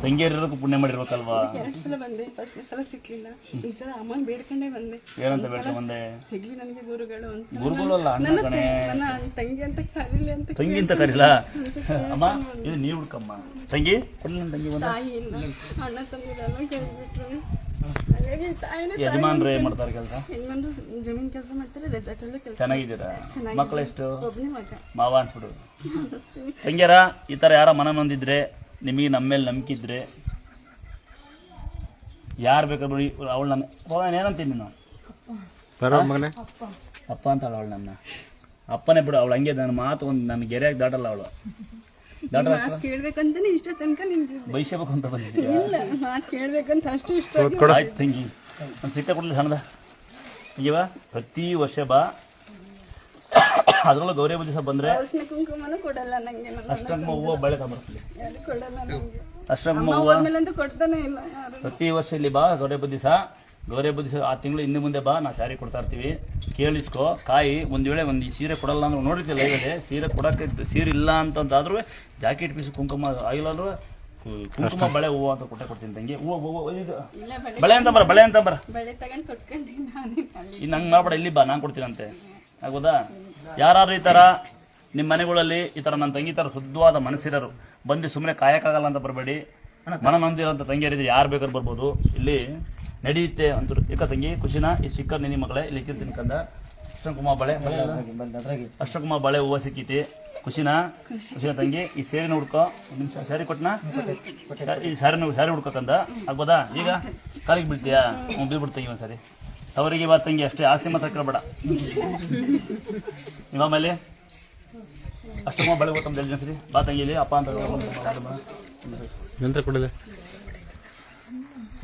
ತಂಗಿಯರಿರೋದಕ್ಕೂ ಪುಣ್ಯ ಮಾಡಿರ್ಬೇಕಲ್ವಾ? 2 ಸಲ ಬಂದೆ, ಫಸ್ಟ್ ಸಲ ಸಿಕ್ಲಿಲ್ಲ. ಈ ಸಲ ಅಮ್ಮನ್ ಬೇಡ್ಕೊಂಡೇ ಬಂದೆ. ಏನಂತ ಬೇಡ್ಕೊಂಡ್ ಬಂದೆ? ಸಿಗ್ಲಿ ನನಗೆ ಗುರುಗಳು. ಗುರುಗಳಲ್ಲ, ಅಣ್ಣ ಕಣೆ. ತಂಗಿ ಅಂತ ಕರೀಲಿ ಅಂತ. ತಂಗಿ ಅಂತ ಕರೀಲ ಅಮ್ಮ? ಇದು ನೀವು ಹುಡ್ಕಮ್ಮ. ತಂಗಿ ತಂಗಿ ಒಂದು ತಾಯಿ ಇಲ್ಲ, ಅಣ್ಣ ತಂದಿರಲ್ಲ, ಕೇಳ್ಬಿಟ್ರು. ಯಜಮಾನ್ರು ಏನ್ ಮಾಡ್ತಾರೆ ಕೆಲಸ? ಜಮೀನ್ ಕೆಲಸ ಮಾಡ್ತಾರೆ, ರೆಸಾರ್ಟ್ ಅಲ್ಲಿ ಕೆಲಸ. ಚೆನ್ನಾಗಿದ್ದೀರಾ? ಮಕ್ಕಳು ಎಷ್ಟು? ಒಬ್ಬನೇ ಮಗ. ಮಾವ ಅನ್ಸ್ಬಿಡು. ತಂಗ್ಯಾರ, ಈ ತರ ಯಾರ ಮನ ನೊಂದಿದ್ರೆ, ನಿಮಗೆ ನಮ್ಮ ಮೇಲೆ ನಂಬಿಕೆ ಇದ್ರೆ, ಯಾರು ಬೇಕಾದ್ರು ಬಿಡಿ. ಅವಳು ನನ್ನ ಏನಂತೀನಿ ನಾನು? ಅಪ್ಪ ಅಂತ ಅವಳು ನನ್ನ ಅಪ್ಪನೇ ಬಿಡು. ಅವಳು ಹಂಗೆ ನನ್ನ ಮಾತು ಒಂದು ನನ್ನ ಗೆರೆಯಾಗಿ ದಾಟಲ್ಲ ಅವಳು. ಕೇಳ್ಬೇಕಂತಾನೆ ಇಷ್ಟ ತನಕ ಬೈಸಬೇಕು ಅಂತ ಬಂದಿದ್ದೀವಿ. ಮಾತು ಕೇಳ್ಬೇಕಂತ ಅಷ್ಟು ಇಷ್ಟ. ಆಯ್ತು ತಂಗಿ, ಒಂದು ಸಿಕ್ಕ ಕೊಡಲಿ ಸಣ್ಣದ. ಅಯ್ಯವ, ಪ್ರತಿ ವರ್ಷ ಬಾ. ಅದರಲ್ಲೂ ಗೌರಿ ಬುದ್ಧಿ ಸಹ ಬಂದರೆ ಕುಂಕುಮನೂ ಕೊಡಲ್ಲ ನಂಗೆ. ಅಷ್ಟಂಗ ಹೂವು ಬಳೆ ತಗೊಂಡ್ಬರ್ತೀವಿ. ಕೊಡಲ್ಲ ನಂಗೆ. ಅಷ್ಟಮ್ಮ ಪ್ರತಿ ವರ್ಷ ಇಲ್ಲಿ ಬಾ ಗೌರಿ ದಿವಸ ಆ ತಿಂಗಳು ಇನ್ನು ಮುಂದೆ ಬಾ ನಾವು ಸ್ಯಾರಿ ಕೊಡ್ತಾ ಇರ್ತೀವಿ. ಕೇಳಿಸ್ಕೊ ಕಾಯಿ. ಒಂದು ವೇಳೆ ಒಂದು ಸೀರೆ ಕೊಡಲ್ಲ ಅಂದ್ರೆ ನೋಡಿರ್ತೀವಿ ಲೈವಲ್ಲಿ ಸೀರೆ ಕೊಡೋಕ್ಕೆ ಸೀರೆ ಇಲ್ಲ ಅಂತಂದಾದ್ರೂ ಜಾಕೆಟ್ ಪೀಸ್ ಕುಂಕುಮ ಆಗಿಲ್ಲ ಕುಂಕುಮ ಬಳೆ ಹೂವು ಅಂತ ಕೊಡ್ತೀನಿ ತಂಗಿ. ಬಳೆ ಅಂತ ಬರ ಇನ್ನು ಹಂಗೆ ಮಾಡ್ಬೇಡ, ಇಲ್ಲಿ ಬಾ ನಾನು ಕೊಡ್ತೀನಂತೆ. ಆಗ್ಬೋದಾ? ಯಾರು ಈ ಥರ ನಿಮ್ಮ ಮನೆಗಳಲ್ಲಿ ಈ ಥರ ನನ್ನ ತಂಗಿ ಥರ ಶುದ್ಧವಾದ ಮನಸ್ಸಿರೋರು ಬಂದು ಸುಮ್ಮನೆ ಕಾಯಕ್ಕಾಗಲ್ಲ ಅಂತ ಬರಬೇಡಿ. ಮನ ನೊಂದಿರೋಂಥ ತಂಗಿಯರಿದ್ರೆ ಯಾರು ಬೇಕಾದ್ರೂ ಬರ್ಬೋದು, ಇಲ್ಲಿ ನಡೆಯುತ್ತೆ ಅಂತರು. ಏಕ ತಂಗಿ ಖುಷಿನ ಈ ಸಿಕ್ಕ ನಿನ್ನ ಮಗಳೇ ಇಲ್ಲಿ ಇಕ್ಕಿರ್ತೀನಿ ಕಂದ. ಅಷ್ಟಕುಮಾರ್ ಬಳೆ ಹೂವು ಸಿಕ್ಕೈತಿ. ಖುಷಿನ ತಂಗಿ ಈ ಸೇರಿನ ಹುಡ್ಕೋ. ಒಂದು ನಿಮಿಷ ಸ್ಯಾರಿ ಕೊಟ್ಟನಾ? ಈ ಸ್ಯಾರಿ ಹುಡ್ಕೋಕಂದ. ಆಗ್ಬೋದಾ? ಈಗ ಕಾಲಿಗೆ ಬೀಳ್ತೀಯಾ? ಬೀಳ್ಬಿಡ್ತಂಗಿ ಒಂದು ಸಾರಿ. ಅವರಿಗೆ ಬಾ ತಂಗಿ, ಅಷ್ಟೇ. ಆಸ್ತಿ ಮಾತ್ರ ಕೇಳಬೇಡ. ಆಮೇಲೆ ಅಷ್ಟಮ್ಮ ಬಳೆ ಗೊತ್ತಮ್ಮ ಜಲ್ದಿ ಸರಿ ಬಾ ತಂಗಿಲಿ ಅಪ್ಪ ಅಂತ ನಂತರ ಕೊಡಲೆ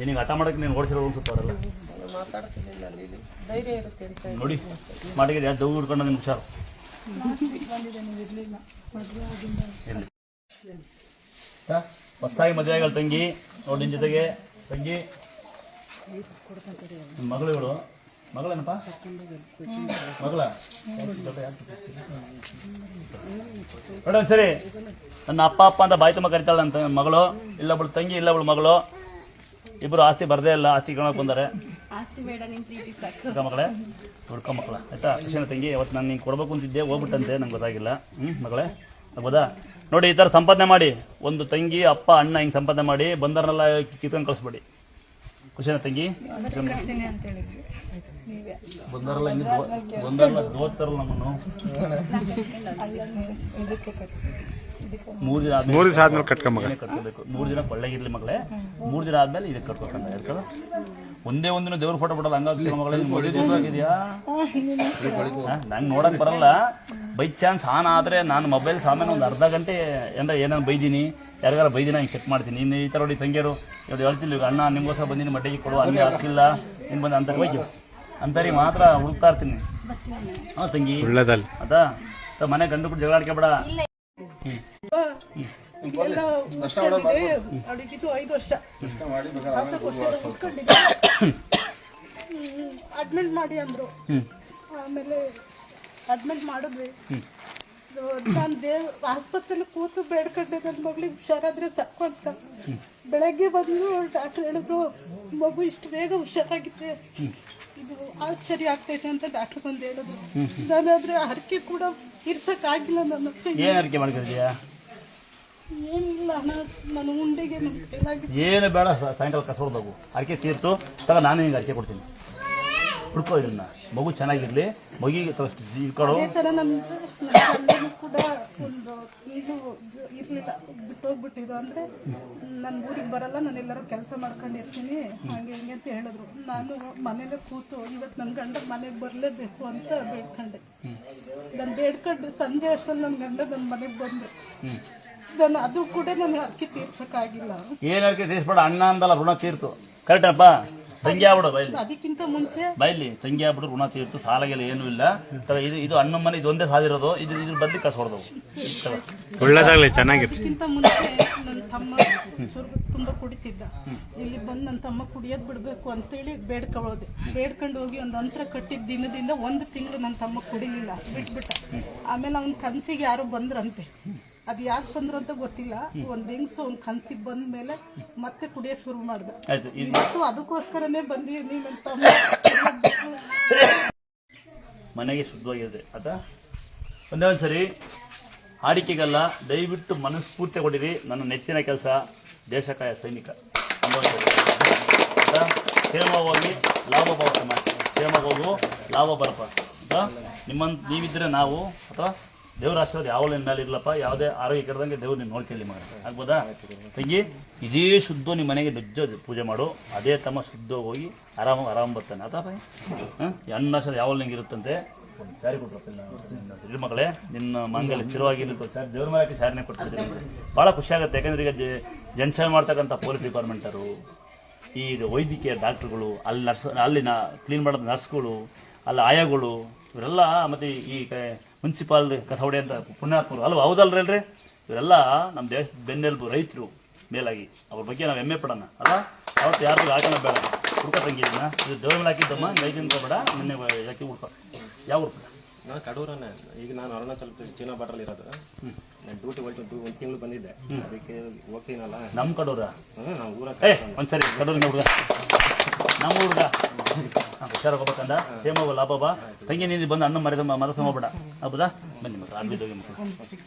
ಏನಿಗೆ ಹಠ ಮಾಡೋಕೆ ನೀನು ಓಡಿಸಿರೋ ಅನ್ಸುತ್ತೆ ಅವರೆಲ್ಲ ಧೈರ್ಯ ಇರುತ್ತೆ ಅಂತ ನೋಡಿ. ಮಾಡಿಗೆ ಯಾರು ದೌ ಹಿಡ್ಕೊಂಡು ನಿಮ್ಗೆ ಹುಷಾರು. ಹೊಸ್ತಾಗಿ ಮದುವೆ ಆಗಲ್ಲ ತಂಗಿ. ನೋಡಿ ನಿನ್ನ ಜೊತೆಗೆ ತಂಗಿ ಮಗಳು ಮಗಳೇನಪ್ಪ ಮಗಳ ಮೇಡಮ್ ಸರಿ. ನನ್ನ ಅಪ್ಪ ಅಂತ ಬಾಯಿ ತುಂಬ ಕರಿತಾಳೆ ನನ್ನ ಮಗಳು. ಇಲ್ಲೊಬ್ಳು ತಂಗಿ ಇಲ್ಲೊಬ್ಳು ಮಗಳು. ಇಬ್ರು ಆಸ್ತಿ ಬರ್ದೇ ಇಲ್ಲ, ಆಸ್ತಿ ಕಣಕ್ ಬಂದಾರೆ. ಮಗಳೇ ಹುಡ್ಕೊ ಮಕ್ಕಳ ಆಯ್ತಾ? ಖುಷಿನ ತಂಗಿ. ಅವತ್ತು ನಾನು ನಿಂಗೆ ಕೊಡ್ಬೇಕು ಅಂತಿದ್ದೆ, ಹೋಗ್ಬಿಟ್ಟಂತೆ, ನಂಗೆ ಗೊತ್ತಾಗಿಲ್ಲ. ಮಗಳೇ ಆಗ್ಬೋದಾ? ನೋಡಿ ಈ ಥರ ಸಂಪಾದನೆ ಮಾಡಿ, ಒಂದು ತಂಗಿ ಅಪ್ಪ ಅಣ್ಣ ಹಿಂಗೆ ಸಂಪಾದನೆ ಮಾಡಿ ಬಂದರನ್ನೆಲ್ಲ ಕಿತ್ಕೊಂಡು ಕಳಿಸ್ಬೇಡಿ. ಖುಷಿನ ತಂಗಿ. ಬಂದಾರಲ್ಲ ಓದ್ತಾರಲ್ಲ ನಮ್ಮನ್ನು. 3 ದಿನ ಆದ್ಮೇಲೆ ಕಟ್ಕೋಬೇಕು. 3 ದಿನ ಕೊಳ್ಳೆಗಿರ್ಲಿ ಮಗಳೇ. 3 ದಿನ ಆದ್ಮೇಲೆ ಇದಕ್ಕೆ ಕಟ್ಬೇಕಂತ ಹೇಳ್ತಾರೆ. ಒಂದೇ ಒಂದಿನ ದೇವ್ರ ಫೋಟೋ ಬಿಡಲ್ಲ. ಹಂಗಾಗಿ ಮಗಳೇ ಮದುವೆ ದಿವಸ ಆಗಿದೆಯಾ? ನಂಗೆ ನೋಡಕ್ ಬರಲ್ಲ. ಬೈ ಚಾನ್ಸ್ ಆನ್ ಆದ್ರೆ ನಾನು ಮೊಬೈಲ್ ಸಾಮಾನು ಒಂದು ಅರ್ಧ ಗಂಟೆ ಏನಾರು ಬೈದೀನಿ, ಯಾರಿಗಾರ ಬೈದಿನ ಹಿಂಗೆ ಚೆಕ್ ಮಾಡ್ತೀನಿ. ಇನ್ನು ಈ ಥರ ನೋಡಿ ತಂಗಿಯರು ಇವ್ರು ಹೇಳ್ತಿಲ್ಲ, ಅಣ್ಣ ನಿಮ್ಗೋಸ್ಕರ ಬಂದಿನಿ ಮಡ್ಡಿಗೆ ಕೊಡು, ಅಲ್ಲಿ ಹಾಕಿಲ್ಲ ನಿಮ್ಗೆ ಬಂದು ಅಂತರಿಗೆ ಹೋಗಿ ಅಂತರಿಗೆ ಮಾತ್ರ ಹುಡುಕ್ತಾ ಇರ್ತೀನಿ. ಹಾಂ ತಂಗಿ ಅದಾ ಮನೆ ಗಂಡು ಬಿಟ್ಟು ಜಗಳ ಆಡ್ಕೊಬೇಡ. ಅಡ್ಮಿಟ್ ಮಾಡಿ ಅಂದ್ರು. ಆಮೇಲೆ ಅಡ್ಮಿಟ್ ಮಾಡಿದ್ವಿ. ನಾನು ಆಸ್ಪತ್ರೆಯಲ್ಲಿ ಕೂತು ಬೇಡ್ಕೊಂಡೆ ನನ್ನ ಮಗಳಿಗೆ ಹುಷಾರಾದ್ರೆ ಸಾಕು ಅಂತ. ಬೆಳಗ್ಗೆ ಬಂದು ಡಾಕ್ಟರ್ ಹೇಳಿದ್ರು ಮಗು ಇಷ್ಟು ಬೇಗ ಹುಷಾರಾಗಿದೆ, ಇದು ಆಶ್ಚರ್ಯ ಆಗ್ತೈತೆ ಅಂತ ಡಾಕ್ಟರ್ ಬಂದು ಹೇಳಿದ್ರು. ನಾನಾದ್ರೆ ಹರಕೆ ಕೂಡ ಇರ್ಸಕ್ಕಾಗಿಲ್ಲ. ನನ್ನ ಹರಕೆ ಮಾಡ್ಕೊಂಡಿದ್ಯಾ? ಏನಿಲ್ಲ, ನಾನು ಉಂಡೆಗೆ ಏನು ಬೇಡ. ಸಾಯಂಕಾಲ ಕಸೋರ್ದಾಗು ಹರಕೆ ತೀರ್ತು ತಗ, ನಾನು ಹಿಂಗೆ ಹರಕೆ ಕೊಡ್ತೀನಿ. ಹುಡ್ಕೋ ಇದನ್ನ, ಮಗು ಚೆನ್ನಾಗಿರ್ಲಿ, ಮಗಿಗೆ ಇಟ್ಕೊಡು. ಅದೇ ಥರ ನನ್ನ ಕೂಡ ಒಂದು ಇದು ಇರಲಿಲ್ಲ, ಬಿಟ್ಟೋಗ್ಬಿಟ್ಟಿದ್ದು. ಅಂದರೆ ನನ್ನ ಊರಿಗೆ ಬರಲ್ಲ, ನಾನು ಎಲ್ಲರೂ ಕೆಲಸ ಮಾಡ್ಕೊಂಡಿರ್ತೀನಿ, ಹಾಗೆ ಹಿಂಗೆ ಅಂತ ಹೇಳಿದ್ರು. ನಾನು ಮನೇಲೆ ಕೂತು ಇವತ್ತು ನನ್ನ ಗಂಡ ಮನೆಗೆ ಬರಲೇಬೇಕು ಅಂತ ಬೇಡ್ಕೊಂಡೆ. ನಾನು ಬೇಡ್ಕೊಂಡು ಸಂಜೆ ಅಷ್ಟರಲ್ಲಿ ನನ್ನ ಗಂಡ ನನ್ನ ಮನೆಗೆ ಬಂದೆ. ನಾನು ಅದು ಕೂಡ ನನಗೆ ಅಕ್ಕಿ ತೀರ್ಸಕ್ಕಾಗಿಲ್ಲ. ಏನು ಅಕ್ಕಿ ತೀರ್ಸ್ಬೇಡ, ಅಣ್ಣ ಅಂದಲ್ಲ ಋಣ ತೀರ್ತು. ಕರೆಕ್ಟಪ್ಪ? ತಂಗಿ ಆಗ್ಬಿಡು ಬೈಲಿ, ಅದಕ್ಕಿಂತ ಮುಂಚೆ ಬೈಲಿ ತಂಗಿ ಆಗ್ಬಿಟ್ಟು ಋಣ ತೀರ್ತು. ಸಾಲಾಗೆಲ್ಲ ಏನೂ ಇಲ್ಲ. ಇದು ಅಣ್ಣ ಮನೆ, ಇದೊಂದೇ ಸಾಲಿರೋದು. ಇದ್ರ ಬದ್ಲಿ ಕಸ ಹೊಡೆದವು. ಒಳ್ಳೇದಾಗ್ಲಿ, ಚೆನ್ನಾಗಿತ್ತು. ಅದಕ್ಕಿಂತ ಮುಂಚೆ ನನ್ನ ತಮ್ಮ ತುಂಬಾ ಕುಡಿತಿದ್ದ. ಇಲ್ಲಿ ಬಂದು ನನ್ನ ತಮ್ಮ ಕುಡಿಯೋದು ಬಿಡಬೇಕು ಅಂತೇಳಿ ಬೇಡ್ಕೊಳ್ಳೋದೆ. ಬೇಡ್ಕೊಂಡು ಹೋಗಿ ಒಂದು ಅಂತರ ಕಟ್ಟಿದ ದಿನದಿಂದ 1 ತಿಂಗಳು ನನ್ನ ತಮ್ಮ ಕುಡಿಲಿಲ್ಲ, ಬಿಟ್ಬಿಟ್ಟ. ಆಮೇಲೆ ಅವ್ನ ಕನಸಿಗೆ ಯಾರೋ ಬಂದ್ರಂತೆ. ಅದು ಯಾಕೆ ಬಂದ್ರು ಅಂತ ಗೊತ್ತಿಲ್ಲ. ಒಂದು ಹೆಂಗಸು ಒಂದು ಕನಸಿಗೆ ಬಂದ ಮೇಲೆ ಮತ್ತೆ ಕುಡಿಯೋಕೆ ಶುರು ಮಾಡ್ದೆ. ಇವತ್ತು ಅದಕ್ಕೋಸ್ಕರನೇ ಬಂದಿದ್ದೀನಿ. ನನ್ನ ತಮ್ಮ ಮನೆಗೆ ಶುದ್ಧವಾಗಿರುತ್ತೆ ಆತ. ಒಂದೇ ಒಂದು ಸರಿ ಆಡಿಕೆಗಲ್ಲ, ದಯವಿಟ್ಟು ಮನಸ್ಫೂರ್ತಿ ಕೊಡಿರಿ. ನನ್ನ ನೆಚ್ಚಿನ ಕೆಲಸ ದೇಶಕಾಯ ಸೈನಿಕ. ಕ್ಷೇಮವಾಗಿ ಲಾಭ ಬರಪ್ಪ ಮಾಡಿ, ಕ್ಷೇಮವಾಗಿ ಲಾಭ ಬರಪ್ಪ ಅಂತ ನಿಮ್ಮಂತ ನೀವಿದ್ರೆ ನಾವು ಅಥವಾ ದೇವ್ರ ಆಶೀರ್ವಾದ ಯಾವಲ್ಲ ನಿಮ್ಮ ಮೇಲೆ ಇರಲಪ್ಪ. ಯಾವುದೇ ಆರೋಗ್ಯ ಕೆಡದಂಗೆ ದೇವ್ರು ನೀನು ನೋಡ್ಕೊಳ್ಳಿ ಮಗ. ಆಗ್ಬೋದಾ ತಂಗಿ? ಇದೇ ಶುದ್ಧ ನಿಮ್ಮ ಮನೆಗೆ ದೊಡ್ಡ ಪೂಜೆ ಮಾಡು. ಅದೇ ತಮ್ಮ ಶುದ್ಧ ಹೋಗಿ ಆರಾಮ ಬರ್ತಾನೆ ಆತ ಬೈ. ಅನ್ನ ಯಾವಲ್ಲ ಹಿಂಗೆ ಇರುತ್ತಂತೆ. ಒಂದು ಸ್ಯಾರಿ ಕೊಟ್ಟರು ಮಗಳೇ, ನಿನ್ನ ಮಂಗಲ್ಲಿ ಸ್ಥಿರವಾಗಿರುತ್ತೆ. ಸರ್ ದೇವ್ರ ಮೇಲೆ ಸ್ಯಾರಿನೇ ಕೊಟ್ಬಿಡ್ತೀನಿ. ಭಾಳ ಖುಷಿ ಆಗುತ್ತೆ. ಯಾಕಂದ್ರೆ ಈಗ ಜನಸೇವೆ ಮಾಡ್ತಕ್ಕಂಥ ಪೊಲೀಸ್ ಡಿಪಾರ್ಟ್ಮೆಂಟರು, ಈ ವೈದ್ಯಕೀಯ ಡಾಕ್ಟ್ರುಗಳು, ಅಲ್ಲಿನ ಕ್ಲೀನ್ ಮಾಡೋದು ನರ್ಸ್ಗಳು, ಅಲ್ಲಿ ಆಯಾಗಳು, ಇವರೆಲ್ಲ ಮತ್ತು ಈ ಮುನ್ಸಿಪಾಲ್ ಕಸ ಹೊಡೆ ಅಂತ ಪುಣ್ಯಾತ್ಮರು ಅಲ್ವ? ಹೌದಲ್ರಿ? ಇವರೆಲ್ಲ ನಮ್ಮ ದೇಶದ ಬೆನ್ನೆಲುಬು ರೈತರು. ಮೇಲಾಗಿ ಅವ್ರ ಬಗ್ಗೆ ನಾವು ಹೆಮ್ಮೆ ಪಡೋಣ ಅಲ್ಲ. ಅವತ್ತು ಯಾರಿಗೂ ಹಾಕೋಣ ಬೇಡ. ಹುಡ್ಕೋ ತಂಗಿದ್ದೀನ ಇದು ದೇವ್ರ ಮೇಲೆ ಹಾಕಿದ್ದಮ್ಮ, ಐದು ಬೇಡ ನಿನ್ನೆ ಯಾಕೆ ಹುಡ್ಕೋ. ಯಾವ ಊರು? ನಾನು ಕಡೂರನೇ. ಈಗ ನಾನು ಅರುಣಾಚಲ ಚೀನಾ ಬಾರ್ಡ್ರಲ್ಲಿ ಇರೋದು. ನಾನು ಡ್ಯೂಟಿ ಹೊರಟು 1 ತಿಂಗಳು ಬಂದಿದ್ದೆ, ಅದಕ್ಕೆ ಹೋಗ್ತೀನಲ್ಲ. ನಮ್ಮ ಕಡೂರ? ನಾವು ಊರ ಒಂದ್ಸರಿ ಕಡೂರಿನ ಹುಡುಗ, ನಮ್ಮ ಹುಡುಗ ಹುಷಾರ ಹೋಗ್ಬೇಕಂದ. ಸೇಮ ಲಾಭ ತಂಗಿ ನೀನು ಬಂದು ಅಣ್ಣ ಮರದ ಮನಸ್ಸು ಹೋಗ್ಬೇಡ. ಹೌದಾ? ಬನ್ನಿ ಮತ್ತೆ ಆಗ್ಬಿದ್ದೋಗಿ ಮಕ್ಕಳು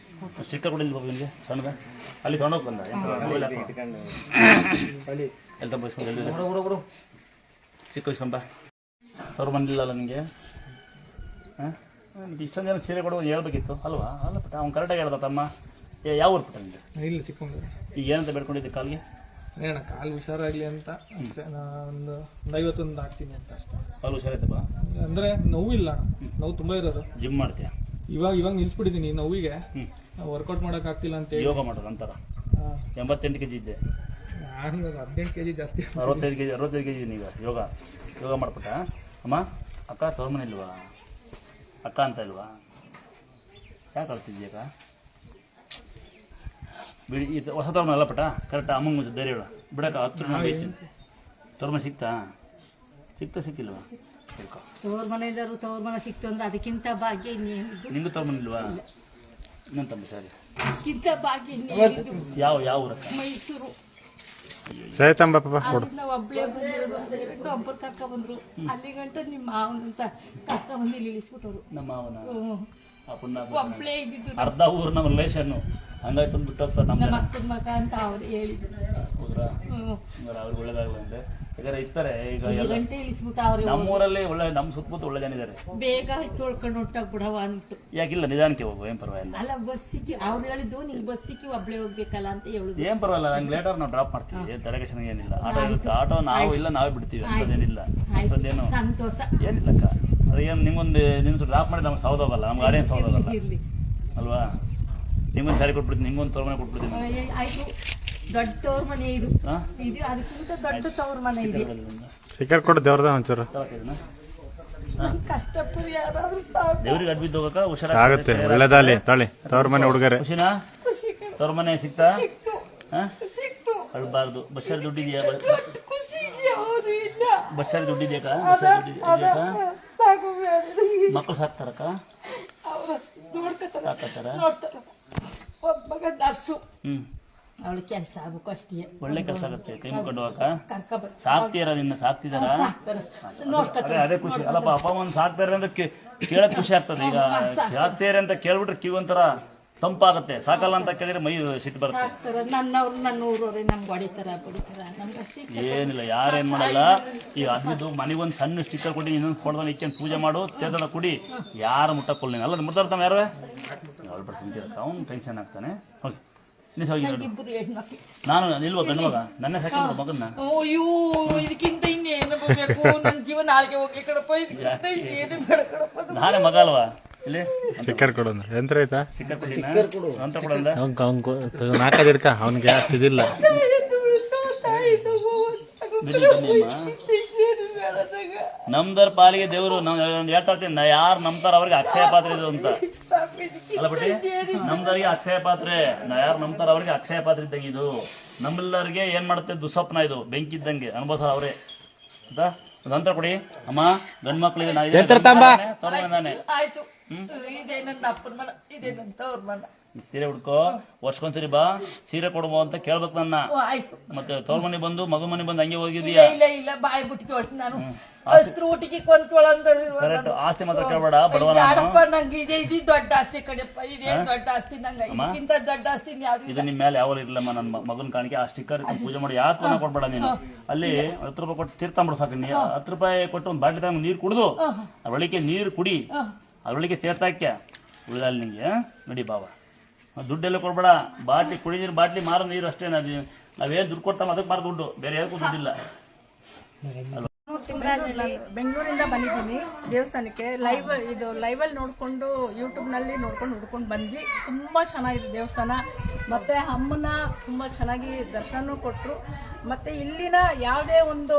ಚಿಕ್ಕ ಕೂಡ ಇಲ್ಲಿ ನಿಮಗೆ ಸಣ್ಣದ ಅಲ್ಲಿ ತೊಗೊಂಡೋಗಿ ಬಂದ ಎಲ್ಲ ಬಯಸ್ಕೊಂಡು ಚಿಕ್ಕ ವಯಸ್ಕೊಂಬ ಅವ್ರು ಬಂದಿಲ್ಲಲ್ಲ ನಿಮಗೆ. ಹಾಂ ಇಷ್ಟೊಂದು ಜನ ಸೀರೆ ಕೊಡುವ ಹೇಳ್ಬೇಕಿತ್ತು ಅಲ್ವಾ? ಅಲ್ಲ ಪುಟ್ಟ ಅವ್ನು ಕರೆಕ್ಟಾಗಿ ಹೇಳ್ದ ತಮ್ಮ. ಯಾವ ಊರು ಪುಟ್ಟ ನಿಮಗೆ? ಇಲ್ಲ ಚಿಕ್ಕಮಗಳೂರು. ಈಗ ಏನಂತ ಬೇಡ್ಕೊಂಡಿದ್ದೆ ಕಾಲಿಗೆ? ಏನಣ್ಣ ಕಾಲು ಹುಷಾರಾಗಲಿ ಅಂತ ಅಷ್ಟೇ. ಒಂದು 51 ಹಾಕ್ತೀನಿ ಅಂತ ಅಷ್ಟೇ. ಕಾಲು ಹುಷಾರೈತಪ್ಪ? ಅಂದರೆ ನೋವಿಲ್ಲ ಅಣ್ಣ, ನೋವು ತುಂಬ ಇರೋದು. ಜಿಮ್ ಮಾಡ್ತೀಯ? ಇವಾಗ ನಿಲ್ಸ್ಬಿಟ್ಟಿದ್ದೀನಿ ನೋವಿಗೆ. ವರ್ಕೌಟ್ ಮಾಡೋಕ್ಕಾಗ್ತಿಲ್ಲ ಅಂತೇಳಿ ಯೋಗ ಮಾಡೋದು ಅಂತಾರ. 88 kg ಇದ್ದೆ, ನಾನು 18 kg ಜಾಸ್ತಿ. 65 kg ನೀವು ಯೋಗ ಮಾಡ್ಬಿಟ್ಟ. ಅಮ್ಮ ಅಕ್ಕ ತೋರ್ಮನೆ ಇಲ್ವಾ? ಅಕ್ಕ ಅಂತ ಇಲ್ವಾ? ಯಾಕೆ ಕಳ್ತಿದ್ಯಕ್ಕ? ಬಿಡಿ ಈ ಹೊಸ ತೋರ್ಮನೆ ಅಲ್ಲ ಪುಟ್ಟ, ಕರೆಕ್ಟ್ ಅಮ್ಮಂಗೆ ಧೈರ್ಯ ಹೇಳ ಬಿಡಕ್ಕ. 10 ರೂಪಾಯಿ ತೋರ್ಮನೆ ಸಿಕ್ಕಿಲ್ವಾ? ತವ್ರ ಮನೆಯವರು ತವ್ರ ಮನೆ ಸಿಕ್ತು ಅಂದ್ರೆ ಅದಕ್ಕಿಂತ ಭಾಗ್ಯ ಇನ್ನೇನಿದ್ದು? ನಿಂಗೂ ತೋರ್ಮನೆ ಇಲ್ವಾ? ಇನ್ನೊಂದು ಸರಿ ಅದಕ್ಕಿಂತ ಭಾಗ್ಯ ಇನ್ನೇನಿದ್ದು? ಯಾವ ಊರಕ್ಕ? ಮೈಸೂರು. ಸರಿ ತಂಬ ಪಾಪ ಕೊಡು. ನಾವು ಒಬ್ಳೆ ಬಂದಿರೋದು, ಒಬ್ಬರು ಕರ್ಕ ಬಂದ್ರು. ಅಲ್ಲಿ ಗಂಟ ನಿಮ್ಮ ಮಾವನಂತ ಕರ್ಕ ಬಂದು ಇಲ್ಲಿ ಇಳಿಸ್ಬಿಟ್ಟವ್ರು. ನಮ್ಮ ಮಾವನ ಒಬ್ಳೆ ಇದ್ದಿದ್ದು. ಅರ್ಧ ಊರು ನಮ್ಮ ರಿಲೇಷನ್ನು, ಹಂಗಾಗಿ ತಂದು ಬಿಟ್ಟು ಹೋಗ್ತಾರೆ ನಮ್ಮ ನಮ್ಮ ಅಕ್ಕನ ಮಗ ಅಂತ ಅವ್ರು ಹೇಳಿದ್ರು. ಹೌದ್ರಾ? ಅವ್ರಿಗೆ ಒಳ್ಳೇದಾಗಲ್ಲ ಅಂದ್ರೆ ಯಾಕಂದ್ರೆ ಇರ್ತಾರೆ ಈಗ ಈ ಗಂಟೆ ಇಳಿಸ್ಬಿಟ್ಟ ಅವ್ರಿಗೆ. ನಮ್ಮೂರಲ್ಲಿ ಒಳ್ಳೆ ನಮ್ಮ ಸುತ್ತಮುತ್ತ ಒಳ್ಳೆ ಜನ ಇದ್ದಾರೆ. ಬೇಗ ತೊಳ್ಕೊಂಡು ಹೊಟ್ಟಾಗ್ಬಿಡವ ಅಂದ್ಬಿಟ್ಟು. ಯಾಕಿಲ್ಲ ನಿಧಾನಕ್ಕೆ ಹೋಗು, ಏನ್ ಪರವಾಗಿಲ್ಲ. ಅಲ್ಲ ಬಸ್ ಸಿಕ್ಕಿ ಅವ್ರು ಹೇಳಿದ್ದು ನಿಂಗೆ ಬಸ್ ಸಿಕ್ಕಿ ಒಬ್ಳೆ ಹೋಗ್ಬೇಕಲ್ಲ ಅಂತ ಹೇಳುದು. ಏನ್ ಪರವಾಗಿಲ್ಲ, ನಂಗೆ ಲೇಟರ್ ನಾವು ಡ್ರಾಪ್ ಮಾಡ್ತೀವಿ. ದರಗೇಶನ್ ಏನಿಲ್ಲ, ಆಟೋ ಇರುತ್ತೆ. ಆಟೋ ನಾವು ಇಲ್ಲ ನಾವೇ ಬಿಡ್ತೀವಿ, ಅಂತದೇನಿಲ್ಲ. ಅಂತದೇನು ಸಂತೋಷ ಏನಿಲ್ಲಕ್ಕ. ಅದೇನು ನಿಮ್ಗೊಂದು ನಿಮ್ದು ಡ್ರಾಪ್ ಮಾಡಿ ನಮ್ಗೆ ಸೌದೋಗಲ್ಲ, ನಮ್ಗೆ ಗಾಡಿ ಸೌದೋಗಲ್ಲ ಇರ್ಲಿ ಅಲ್ವಾ? ನಿಮ್ಗೊಂದು ಸ್ಯಾರಿ ಕೊಟ್ಬಿಡ್ತೀನಿ, ನಿಮ್ಗೊಂದು ತೋರ್ಮನೆ ಕೊಟ್ಬಿಡ್ತೀನಿ. ಆಯ್ತು. ದೊಡ್ಡ ತವ್ರ ಮನೆ ಇದು. ಇದು ಅದಕ್ಕಿಂತ ದೊಡ್ಡ ತವ್ರ ಮನೆ ಇದೆ. ಸಿಕ್ಕರ್ ಕೊಡು ದೇವ್ರದ ಒಂಚೂರು. ಕಷ್ಟ ಪರಿಹಾರ ಸಾಕು. ದೇವ್ರಿಗೆ ಅಡ್ಬಿದ್ದು ಹೋಗಕ್ಕ ಹುಷಾರ ಆಗುತ್ತೆ, ಒಳ್ಳೇದಾಲಿ ತಾಳಿ. ತವ್ರ ಮನೆ ಹುಡುಗರೆ ಖುಷಿನಾ? ತವ್ರ ಮನೆ ಸಿಕ್ತಾ? ಸಿಕ್ತು. ಸಿಕ್ತು. ಅಳ್ಬಾರ್ದು. ಬಸ್ಸಾರಿ ದುಡ್ಡಿದೆಯಾ? ಖುಷಿ ಯಾವುದು ಇಲ್ಲ. ಬಸ್ಸಾರಿ ದುಡ್ಡಿದ್ಯಾಕ? ಬಸ್ಸಾರಿ ದುಡ್ಡಿದ್ಯಾಕ? ಸಾಕು. ಮಕ್ಕಳು ಸಾಕ್ತಾರಕ್ಕ? ಸಾಕತ್ತಾರ? ಒಬ್ಬ ಮಗ ನರ್ಸು. ಹ್ಮ್, ಅವಳು ಕೆಲಸ ಆಗ್ಬೇಕು ಅಷ್ಟೇ. ಒಳ್ಳೆ ಕೆಲಸ ಆಗುತ್ತೆ. ಕೈ ಮುಕ್ಕೊಂಡು ಹೋಗಕ್ಕ ಕರ್ಕ ಸಾಕ್ತೀರ? ನಿನ್ನ ಸಾಕ್ತಿದಾರ? ನೋಡ್ತಾರೆ. ಅದೇ ಖುಷಿ ಅಲ್ಲಪ್ಪ. ಅಪ್ಪ ಅಮ್ಮನ ಸಾಕ್ತಾರೆ ಅಂದ್ರೆ ಕೇಳಕ್ ಖುಷಿ ಆಗ್ತದೆ. ಈಗ ಸಾಕ್ತಾರೆ ಅಂತ ಕೇಳ್ಬಿಟ್ರೆ ಕಿವಿ ಒಂಥರ ತಂಪಾಗತ್ತೆ. ಸಾಕಲ್ಲ ಅಂತ ಕೇಳಿದ್ರೆ ಮೈ ಸಿಟ್ಟು ಬರುತ್ತೆ. ಸಾಕ್ತಾರ. ನನ್ನವ್ರು ನನ್ನ ಊರವ್ರೆ ನಮ್ಗೆ ಹೊಡಿತಾರ ನಮ್ಗೆ ಅಷ್ಟೇ. ಏನಿಲ್ಲ, ಯಾರೇನ್ ಮಾಡಲ್ಲ. ಈಗ ಅದ್ರದ್ದು ಮನೆಗೊಂದು ಸಣ್ಣ ಸ್ಟಿಕ್ಕರ್ ಕೊಡಿ, ಇನ್ನೊಂದು ಫೋಟೋದಲ್ಲಿ ಇಕ್ಕೊಂಡು ಪೂಜೆ ಮಾಡು, ತೇದನ ಕುಡಿ. ಯಾರು ಮುಟ್ಟಕ್ಕೊಳ್ಲೇನು ಅಲ್ಲ ಮುಟ್ಟಾಡ್ತಾನೆ ಯಾರು? ಅವ್ರು ಸುಮ್ಕಿರಕ್ಕ, ಅವ್ನು ಟೆನ್ಷನ್ ಆಗ್ತಾನೆ. ಹೋಗಿ ಇಬ್ಬರು ಹೆಣ್ಮಕ್ಳು. ನಾನು ನಿಲ್ವ ಗಂಡು ಮಗ ನನ್ನ ಸಾಕಿದ್ರು ಮಗನ್ನ. ಅಯ್ಯೋ ಇದಕ್ಕಿಂತ ಇನ್ನೇನು ಬೇಕು? ನನ್ನ ಜೀವನ ನಾಳೆಗೆ ಹೋಗ್ಲಿ ಕಡಪ್ಪ. ಇದಕ್ಕಿಂತ ಇನ್ನೇನು ಬೇಡ ಕಡಪ್ಪ. ನಾನೇ ಮಗ ಅಲ್ವಾ? ಇಲ್ಲಿ ಸಿಕ್ಕರ್ ಕೊಡು ಅಂದ್ರೆ ಯಂತ್ರ ಆಯ್ತಾ? ಸಿಕ್ಕರ್ ಕೊಡು ಅಂತ ಕೊಡ ಅಂದ. ನಾಲ್ಕದು ಹಿಡ್ಕ, ಅವ್ನಿಗೆ ಜಾಸ್ತಿ ಇದಿಲ್ಲ. ನಮ್ದರ ಪಾಲಿಗೆ ದೇವರು ಹೇಳ್ತಾ ಇರ್ತೀನಿ, ಯಾರು ನಂಬ್ತಾರ ಅವ್ರಿಗೆ ಅಕ್ಷಯ ಪಾತ್ರೆ ಇದು ಅಂತ. ಅಲ್ಲ ಬಟ್ಟಿ, ನಮ್ದವ್ರಿಗೆ ಅಕ್ಷಯ ಪಾತ್ರೆ, ಯಾರು ನಂಬ್ತಾರ ಅವ್ರಿಗೆ ಅಕ್ಷಯ ಪಾತ್ರೆ ಇದ್ದಂಗೆ ಇದು. ನಮ್ಮೆಲ್ಲರಿಗೆ ಏನ್ ಮಾಡುತ್ತೆ ದುಸ್ವಪ್ನ, ಇದು ಬೆಂಕಿ ಇದ್ದಂಗೆ. ಅನುಭವ ಅವ್ರೆ ಅಂತ ನಂತರ ಕೊಡಿ ಅಮ್ಮ. ಗಂಡ್ ಮಕ್ಳಿಗೆ ನಾನೇ ಆಯ್ತು. ಇದೇ ನನ್ನ ಅಪ್ಪನ ಮನ, ಇದೇ ನನ್ನ ತವ್ರ ಮನ. ಸೀರೆ ಉಡ್ಕೋ, ವರ್ಷಕೊಂದ್ಸರಿ ಬಾ, ಸೀರೆ ಕೊಡುವ ಅಂತ ಕೇಳ್ಬೇಕು ನನ್ನ. ಆಯ್ತು. ಮತ್ತೆ ತವ್ರ ಮನೆ ಬಂದು ಮಗು ಮನೆ ಬಂದು ಹಂಗೆ ಹೋಗಿದ್ಯಾ? ಇಲ್ಲ ಬಾಯಿ ಬಿಟ್ಟಿಗೆ ಹೊಟ್ಟು ನಾನು ಅಸ್ತ್ರ ಊಟಿಗೆ ಕೊಂತ್ಕೊಳ್ಳಂತ. ಕರೆಕ್ಟ್. ಆಸ್ತಿ ಮಾತ್ರ ಕೇಳಬೇಡ, ಬಡವ ಯಾರಪ್ಪ. ನಂಗೆ ಇದು ದೊಡ್ಡ ಆಸ್ತಿ ಕಡೆಪ್ಪ. ಇದೇ ದೊಡ್ಡ ಆಸ್ತಿ. ನಂಗೆ ಇದಕ್ಕಿಂತ ದೊಡ್ಡ ಆಸ್ತಿ ಯಾವ್ದು ಇದು ನಿಮ್ ಮೇಲೆ ಯಾವಾಗ ಇರ್ಲಮ್ಮ. ನನ್ನ ಮಗನ ಕಾಣಿಕೆ ಆ ಸ್ಟಿಕ್ಕರ್ ಪೂಜೆ ಮಾಡಿ ಯಾಕೆ ಕೊಡ್ಬೇಡ ನೀನು. ಅಲ್ಲಿ 10 ರೂಪಾಯಿ ಕೊಟ್ಟು ತೀರ್ಥ ಸಾಕು. 10 ರೂಪಾಯಿ ಕೊಟ್ಟು ಒಂದು ಬಾಟ್ಲಿ ತಗೊಂಡು ನೀರು ಕುಡಿದು ಅದ್ರೊಳಗೆ ನೀರು ಕುಡಿ, ಅದ್ರೊಳಗೆ ತೀರ್ಥಾಕ್ಯ ಉಳಿದಲ್ಲಿ ನಿಂಗೆ ನಡಿ ಬಾವ. ದುಡ್ಡೆಲ್ಲ ಕೊಡ್ಬೇಡ. ಬಾಟ್ಲಿ ಕುಡಿ ನೀರು, ಬಾಟ್ಲಿ ಮಾರೋ ನೀರು ಅಷ್ಟೇ. ನಾವೇನು ದುಡ್ಡು ಕೊಡ್ತಾವ ಅದಕ್ಕೆ ಮಾರೋ ದುಡ್ಡು, ಬೇರೆ ಯಾರಿಗೂ ದುಡ್ಡಿಲ್ಲ. ಬೆಂಗಳೂರಿಂದ ಬಂದಿದ್ದೀನಿ ದೇವಸ್ಥಾನಕ್ಕೆ. ಲೈವಲ್ಲಿ ನೋಡಿಕೊಂಡು ಯೂಟ್ಯೂಬ್ನಲ್ಲಿ ನೋಡ್ಕೊಂಡು ಹುಡ್ಕೊಂಡು ಬಂದ್ವಿ. ತುಂಬ ಚೆನ್ನಾಗಿದೆ ದೇವಸ್ಥಾನ. ಮತ್ತು ಅಮ್ಮನ ತುಂಬ ಚೆನ್ನಾಗಿ ದರ್ಶನ ಕೊಟ್ಟರು. ಮತ್ತು ಇಲ್ಲಿನ ಯಾವುದೇ ಒಂದು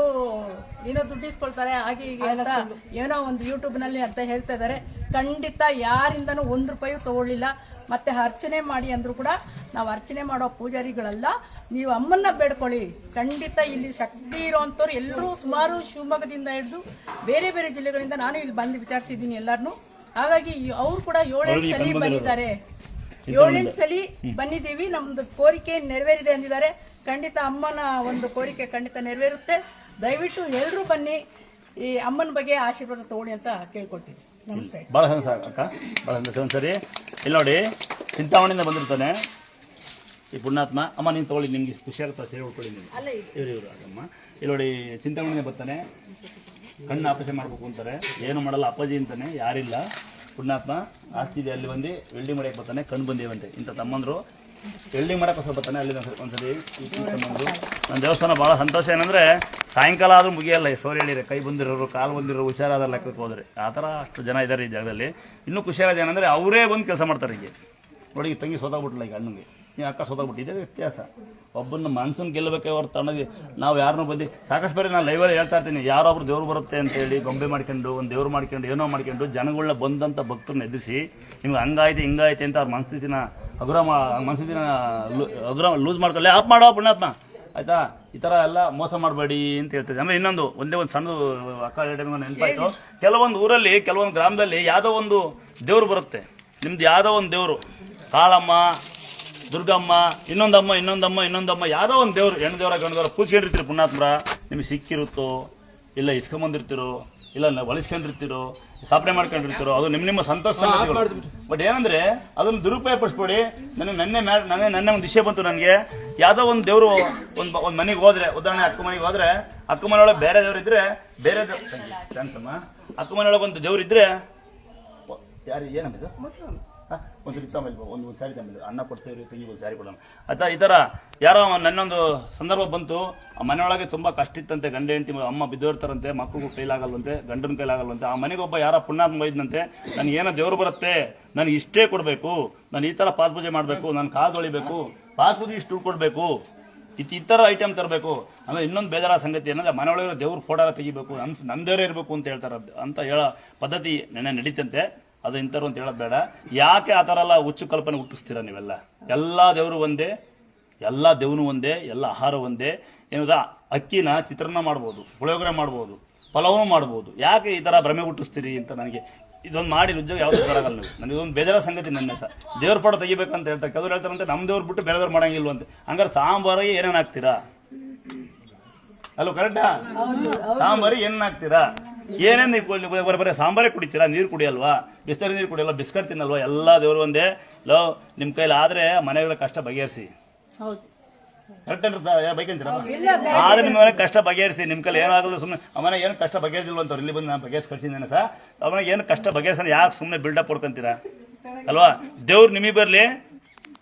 ಏನೋ ದುಡ್ಡಿಸ್ಕೊಳ್ತಾರೆ ಹಾಗೆ ಹೀಗೆ ಅಂತ ಏನೋ ಒಂದು ಯೂಟ್ಯೂಬ್ನಲ್ಲಿ ಅಂತ ಹೇಳ್ತಾ ಇದ್ದಾರೆ. ಖಂಡಿತ ಯಾರಿಂದನೂ 1 ರೂಪಾಯಿ ತೊಗೊಳ್ಳಿಲ್ಲ. ಮತ್ತೆ ಅರ್ಚನೆ ಮಾಡಿ ಅಂದ್ರು ಕೂಡ ನಾವು ಅರ್ಚನೆ ಮಾಡೋ ಪೂಜಾರಿಗಳಲ್ಲ. ನೀವು ಅಮ್ಮನ್ನ ಬೇಡ್ಕೊಳ್ಳಿ, ಖಂಡಿತ ಇಲ್ಲಿ ಶಕ್ತಿ ಇರೋಂಥವ್ರು ಎಲ್ಲರೂ ಸುಮಾರು ಶಿವಮೊಗ್ಗದಿಂದ ಹಿಡಿದು ಬೇರೆ ಬೇರೆ ಜಿಲ್ಲೆಗಳಿಂದ ನಾನು ಇಲ್ಲಿ ಬಂದು ವಿಚಾರಿಸಿದ್ದೀನಿ ಎಲ್ಲರನ್ನು. ಹಾಗಾಗಿ ಅವ್ರು ಕೂಡ 7-8 ಸಲ ಬಂದಿದ್ದಾರೆ, 7-8 ಸಲ ಬಂದಿದ್ದೀವಿ. ನಮ್ದು ಕೋರಿಕೆ ನೆರವೇರಿದೆ ಅಂದಿದ್ದಾರೆ. ಖಂಡಿತ ಅಮ್ಮನ ಒಂದು ಕೋರಿಕೆ ಖಂಡಿತ ನೆರವೇರುತ್ತೆ. ದಯವಿಟ್ಟು ಎಲ್ಲರೂ ಬನ್ನಿ, ಈ ಅಮ್ಮನ ಬಗ್ಗೆ ಆಶೀರ್ವಾದ ತಗೊಳ್ಳಿ ಅಂತ ಕೇಳ್ಕೊಳ್ತೀನಿ. ನಮಸ್ತೆ. ಭಾಳ ಸಂತೋಷ ಅಕ್ಕ, ಭಾಳ ಸಂತೋಷ. ಒಂದ್ಸರಿ ಇಲ್ಲಿ ನೋಡಿ, ಚಿಂತಾಮಣಿಯಿಂದ ಬಂದಿರ್ತಾನೆ ಈ ಪುಣ್ಯಾತ್ಮ. ಅಮ್ಮ ನೀನು ತೊಗೊಳ್ಳಿ, ನಿಮ್ಗೆ ಖುಷಿ ಆಗುತ್ತಾ, ಸೇರಿ ಉಳ್ಕೊಳ್ಳಿ ನೀವು. ಇವರು ಅದಮ್ಮ ಇಲ್ಲಿ ನೋಡಿ, ಚಿಂತಾಮಣಿಯಿಂದ ಬರ್ತಾನೆ, ಕಣ್ಣು ಆಪರೇಷನ್ ಮಾಡ್ಬೇಕು ಅಂತಾರೆ, ಏನು ಮಾಡಲ್ಲ ಅಪ್ಪಾಜಿ ಅಂತಾನೆ, ಯಾರಿಲ್ಲ. ಪುಣ್ಯಾತ್ಮ ಆಸ್ತಿ ಇದೆ, ಅಲ್ಲಿ ಬಂದು ವೆಲ್ಡಿಂಗ್ ಮಾಡಕ್ಕೆ ಬರ್ತಾನೆ, ಕಣ್ಣು ಬಂದೇವಂತೆ. ಇಂಥ ತಮ್ಮಂದರು ವೆಲ್ಡಿಂಗ್ ಮಾಡಕ್ಕೆ ಬರ್ತಾನೆ. ಅಲ್ಲಿ ಒಂದ್ಸರಿ ತಮ್ಮಂದರು ನನ್ನ ದೇವಸ್ಥಾನ ಭಾಳ ಸಂತೋಷ. ಏನಂದರೆ ಸಾಯಂಕಾಲ ಆದರೂ ಮುಗಿಯಲ್ಲ. ಸೋರಿ ಹೇಳಿರಿ, ಕೈ ಬಂದಿರೋರು, ಕಾಲು ಬಂದಿರೋರು, ಹುಷಾರಾದ ಲೆಕ್ಕಕ್ಕೆ ಹೋದ್ರೆ ಆ ಥರ ಅಷ್ಟು ಜನ ಇದ್ದಾರೆ ಈ ಜಾಗದಲ್ಲಿ. ಇನ್ನೂ ಖುಷಿಯಾದ ಏನಂದರೆ ಅವರೇ ಬಂದು ಕೆಲಸ ಮಾಡ್ತಾರೆ. ಈಗ ನೋಡಿ, ತಂಗಿ ಸೋತಾಗ್ಬಿಟ್ಲ, ಈಗ ಅಣ್ಣಂಗೆ ನೀವು ಅಕ್ಕ ಸೋತಾಗ್ಬಿಟ್ಟಿದೆ. ವ್ಯತ್ಯಾಸ ಒಬ್ಬನ ಮನ್ಸನ್ನು ಗೆಲ್ಲಬೇಕೆ ಅವ್ರು ತಣ್ಣಗೆ. ನಾವು ಯಾರನ್ನೂ ಬಂದು ಸಾಕಷ್ಟು ಬೇರೆ ನಾನು ಲೈವಲ್ಲಿ ಹೇಳ್ತಾ ಇರ್ತೀನಿ, ಯಾರೊಬ್ರು ದೇವ್ರು ಬರುತ್ತೆ ಅಂತೇಳಿ ಗೊಂಬೆ ಮಾಡ್ಕೊಂಡು ಒಂದು ದೇವ್ರು ಮಾಡ್ಕೊಂಡು ಏನೋ ಮಾಡ್ಕೊಂಡು ಜನಗಳನ್ನ ಬಂದಂಥ ಭಕ್ತರನ್ನ ಎದುರಿಸಿ ನಿಮ್ಗೆ ಹಂಗಾಯ್ತು ಹಿಂಗಾಯ್ತು ಅಂತ ಅವ್ರ ಮನಸ್ಥಿತಿನ ಮನಸ್ಥಿತಿನ ಲೂಸ್ ಮಾಡ್ಕೊಳ್ಳಿ. ಆಫ್ ಮಾಡೋ ಪುಣ್ಯಾತ್ಮ, ಆಯ್ತಾ? ಈ ಥರ ಎಲ್ಲ ಮೋಸ ಮಾಡಬೇಡಿ ಅಂತ ಹೇಳ್ತಿದ್ದೆ. ಆಮೇಲೆ ಇನ್ನೊಂದು ಒಂದು ಸಣ್ಣದು ಅಕ್ಕ ಟೈಮಿಗೆ ನೆನಪಾಯ್ತು. ಕೆಲವೊಂದು ಊರಲ್ಲಿ, ಕೆಲವೊಂದು ಗ್ರಾಮದಲ್ಲಿ ಯಾವುದೋ ಒಂದು ದೇವ್ರು ಬರುತ್ತೆ. ನಿಮ್ದು ಯಾವುದೋ ಒಂದು ದೇವರು, ಕಾಳಮ್ಮ, ದುರ್ಗಮ್ಮ, ಇನ್ನೊಂದಮ್ಮ ಯಾವುದೋ ಒಂದು ದೇವ್ರು, ಹೆಣ್ಣು ದೇವರ ಗಂಡು ದೇವರ ಪೂಜ್ಕೊಂಡಿರ್ತೀರಿ ಪುಣ್ಯಾತ್ಮರ. ನಿಮ್ಗೆ ಸಿಕ್ಕಿರುತ್ತೋ, ಇಲ್ಲ ಇಸ್ಕೊಂಬಂದಿರ್ತಿರೋ, ಇಲ್ಲ ಹೊಲಿಸ್ಕೊಂಡಿರ್ತಿರೋ, ಸ್ಥಾಪನೆ ಮಾಡ್ಕೊಂಡಿರ್ತಿರೋ, ಅದು ನಿಮ್ಮ ಸಂತೋಷ ಸಂಗತಿಗಳು. ಬಟ್ ಏನಂದ್ರೆ ಅದನ್ನು ದುರುಪಯೋಗ ಪಡಿಸ್ಬೇಡಿ. ನನ್ನ ಒಂದು ವಿಷಯ ಬಂತು ನನಗೆ. ಯಾವುದೋ ಒಂದು ದೇವರು ಒಂದು ಮನೆಗೆ ಹೋದ್ರೆ, ಉದಾಹರಣೆ ಅಕ್ಕ ಮನೆಗೆ ಹೋದ್ರೆ, ಅಕ್ಕ ಮನೆಯೊಳಗೆ ಬೇರೆ ದೇವ್ರು ಇದ್ರೆ, ಬೇರೆ ಥ್ಯಾಂಕ್ಸಮ್ಮ, ಅಕ್ಕ ಮನೆಯೊಳಗೆ ಒಂದು ದೇವ್ರು ಇದ್ರೆ, ಯಾರು ಏನಂಬಿದ್ದು ಒಂದು ಒಂದು ಸ್ಯಾರಿ ತಮ್ಮ ಅನ್ನ ಕೊಡ್ತೇವೆ, ತೆಗಿ ಒಂದು ಸ್ಯಾರಿ ಕೊಡೋಣ ಆಯ್ತಾ. ಈ ಥರ ಯಾರೋ ನನ್ನೊಂದು ಸಂದರ್ಭ ಬಂತು. ಆ ಮನೆಯೊಳಗೆ ತುಂಬ ಕಷ್ಟ ಇತ್ತಂತೆ, ಗಂಡ ಹೆಂಡತಿ ಅಮ್ಮ ಬಿದ್ದೋರ್ತಾರಂತೆ, ಮಕ್ಕಳಿಗೂ ಕೈಲಾಗಲ್ವಂತೆ, ಗಂಡನ ಕೈಲಾಗಲ್ವಂತೆ. ಆ ಮನೆಗೊಬ್ಬ ಯಾರೋ ಪುಣ್ಯಾತ್ಮ ಇದ್ದಂತೆ, ನನಗೆ ಏನೋ ದೇವ್ರು ಬರುತ್ತೆ, ನನಗೆ ಇಷ್ಟೇ ಕೊಡಬೇಕು, ನಾನು ಈ ಥರ ಪಾದ ಪೂಜೆ ಮಾಡಬೇಕು, ನಾನು ಕಾದು ತೊಳಿಬೇಕು, ಪಾದ ಪೂಜೆ ಇಷ್ಟು ಕೊಡಬೇಕು, ಈ ಥರ ಐಟಮ್ ತರಬೇಕು. ಆಮೇಲೆ ಇನ್ನೊಂದು ಬೇಜಾರ ಸಂಗತಿ ಏನಂದ್ರೆ, ಮನೆಯೊಳಗೆ ದೇವ್ರ ಫೋಟೋ ತೆಗಿಬೇಕು, ನನ್ನ ದೇವರೇ ಇರಬೇಕು ಅಂತ ಹೇಳ್ತಾರೆ ಅಂತ ಹೇಳೋ ಪದ್ಧತಿ ನಡೀತಂತೆ. ಅದು ಇಂಥವ್ರು ಅಂತ ಹೇಳೋದು ಬೇಡ. ಯಾಕೆ ಆ ಥರ ಎಲ್ಲ ಹುಚ್ಚು ಕಲ್ಪನೆ ಹುಟ್ಟಿಸ್ತೀರ ನೀವೆಲ್ಲ? ಎಲ್ಲ ದೇವರು ಒಂದೇ, ಎಲ್ಲ ದೇವನು ಒಂದೇ, ಎಲ್ಲ ಆಹಾರ ಒಂದೇ. ಏನದ ಅಕ್ಕಿನ ಚಿತ್ರಾನ್ನ ಮಾಡ್ಬೋದು, ಪುಳಿಯೋಗರೆ ಮಾಡ್ಬೋದು, ಪಲಾವೂ ಮಾಡ್ಬೋದು. ಯಾಕೆ ಈ ಥರ ಭ್ರಮೆ ಹುಟ್ಟಿಸ್ತೀರಿ ಅಂತ ನನಗೆ ಇದೊಂದು ಮಾಡಿ ಉದ್ಯೋಗ ಯಾವ್ದು ಬರಾಗಲ್ಲ. ನೀವು ನನಗೆ ಇದೊಂದು ಬೇಜಾರ ಸಂಗತಿ. ನನ್ನ ಸಹ ದೇವ್ರ ಫೋಟೋ ತೆಗಿಬೇಕಂತ ಹೇಳ್ತಾರೆ. ಕೆಲವರು ಹೇಳ್ತಾರಂತೆ ನಮ್ಮ ದೇವ್ರು ಬಿಟ್ಟು ಬೇರೆದವ್ರು ಮಾಡಂಗಿಲ್ವಂತೆ. ಹಂಗಾರೆ ಸಾಂಬಾರಿಗೆ ಏನೇನು ಹಾಕ್ತೀರಾ? ಅಲ್ಲೋ ಕರೆಕ್ಟಾ? ಸಾಂಬಾರಿಗೆ ಏನೇನು ಹಾಕ್ತೀರಾ? ಏನೇನು ಬರೀ ಸಾಂಬಾರೇ ಕುಡಿತೀರಾ? ನೀರು ಕುಡಿಯಲ್ವಾ? ಬಿಸ್ಲರಿ ನೀರು ಕುಡಿಯಲ್ವಾ? ಬಿಸ್ಕಟ್ ತಿನ್ನಲ್ವಾ? ಎಲ್ಲ ದೇವರು ಒಂದೇ. ನಿಮ್ಮ ಕೈಲಿ ಆದ್ರೆ ಮನೆಗಳ ಕಷ್ಟ ಬಗೆಹರಿಸಿ. ಕರೆಕ್ಟ್ ಬೈಕಂತೀರ? ಆದ್ರೆ ನಿಮ್ಮ ಮನೆ ಕಷ್ಟ ಬಗೆಹರಿಸಿ. ನಿಮ್ಮ ಕೈಲಿ ಏನಾಗಲ್ಲ, ಸುಮ್ಮನೆ ಅವನ ಏನು ಕಷ್ಟ ಬಗೆಹರಿಸಿಲ್ವಂತವ್ರು ಇಲ್ಲಿ ಬಂದು ನಾನು ಬಗೆಹರಿಸಿ ಕಳ್ಸಿದ್ದೇನೆ ಸರ್. ಅವನಿಗೆ ಏನು ಕಷ್ಟ ಬಗೆಹರಿಸ, ಯಾಕೆ ಸುಮ್ಮನೆ ಬಿಲ್ಡಪ್ ಕೊಡ್ಕೊಂತೀರಾ ಅಲ್ವಾ? ದೇವ್ರು ನಿಮಗೆ ಬರಲಿ.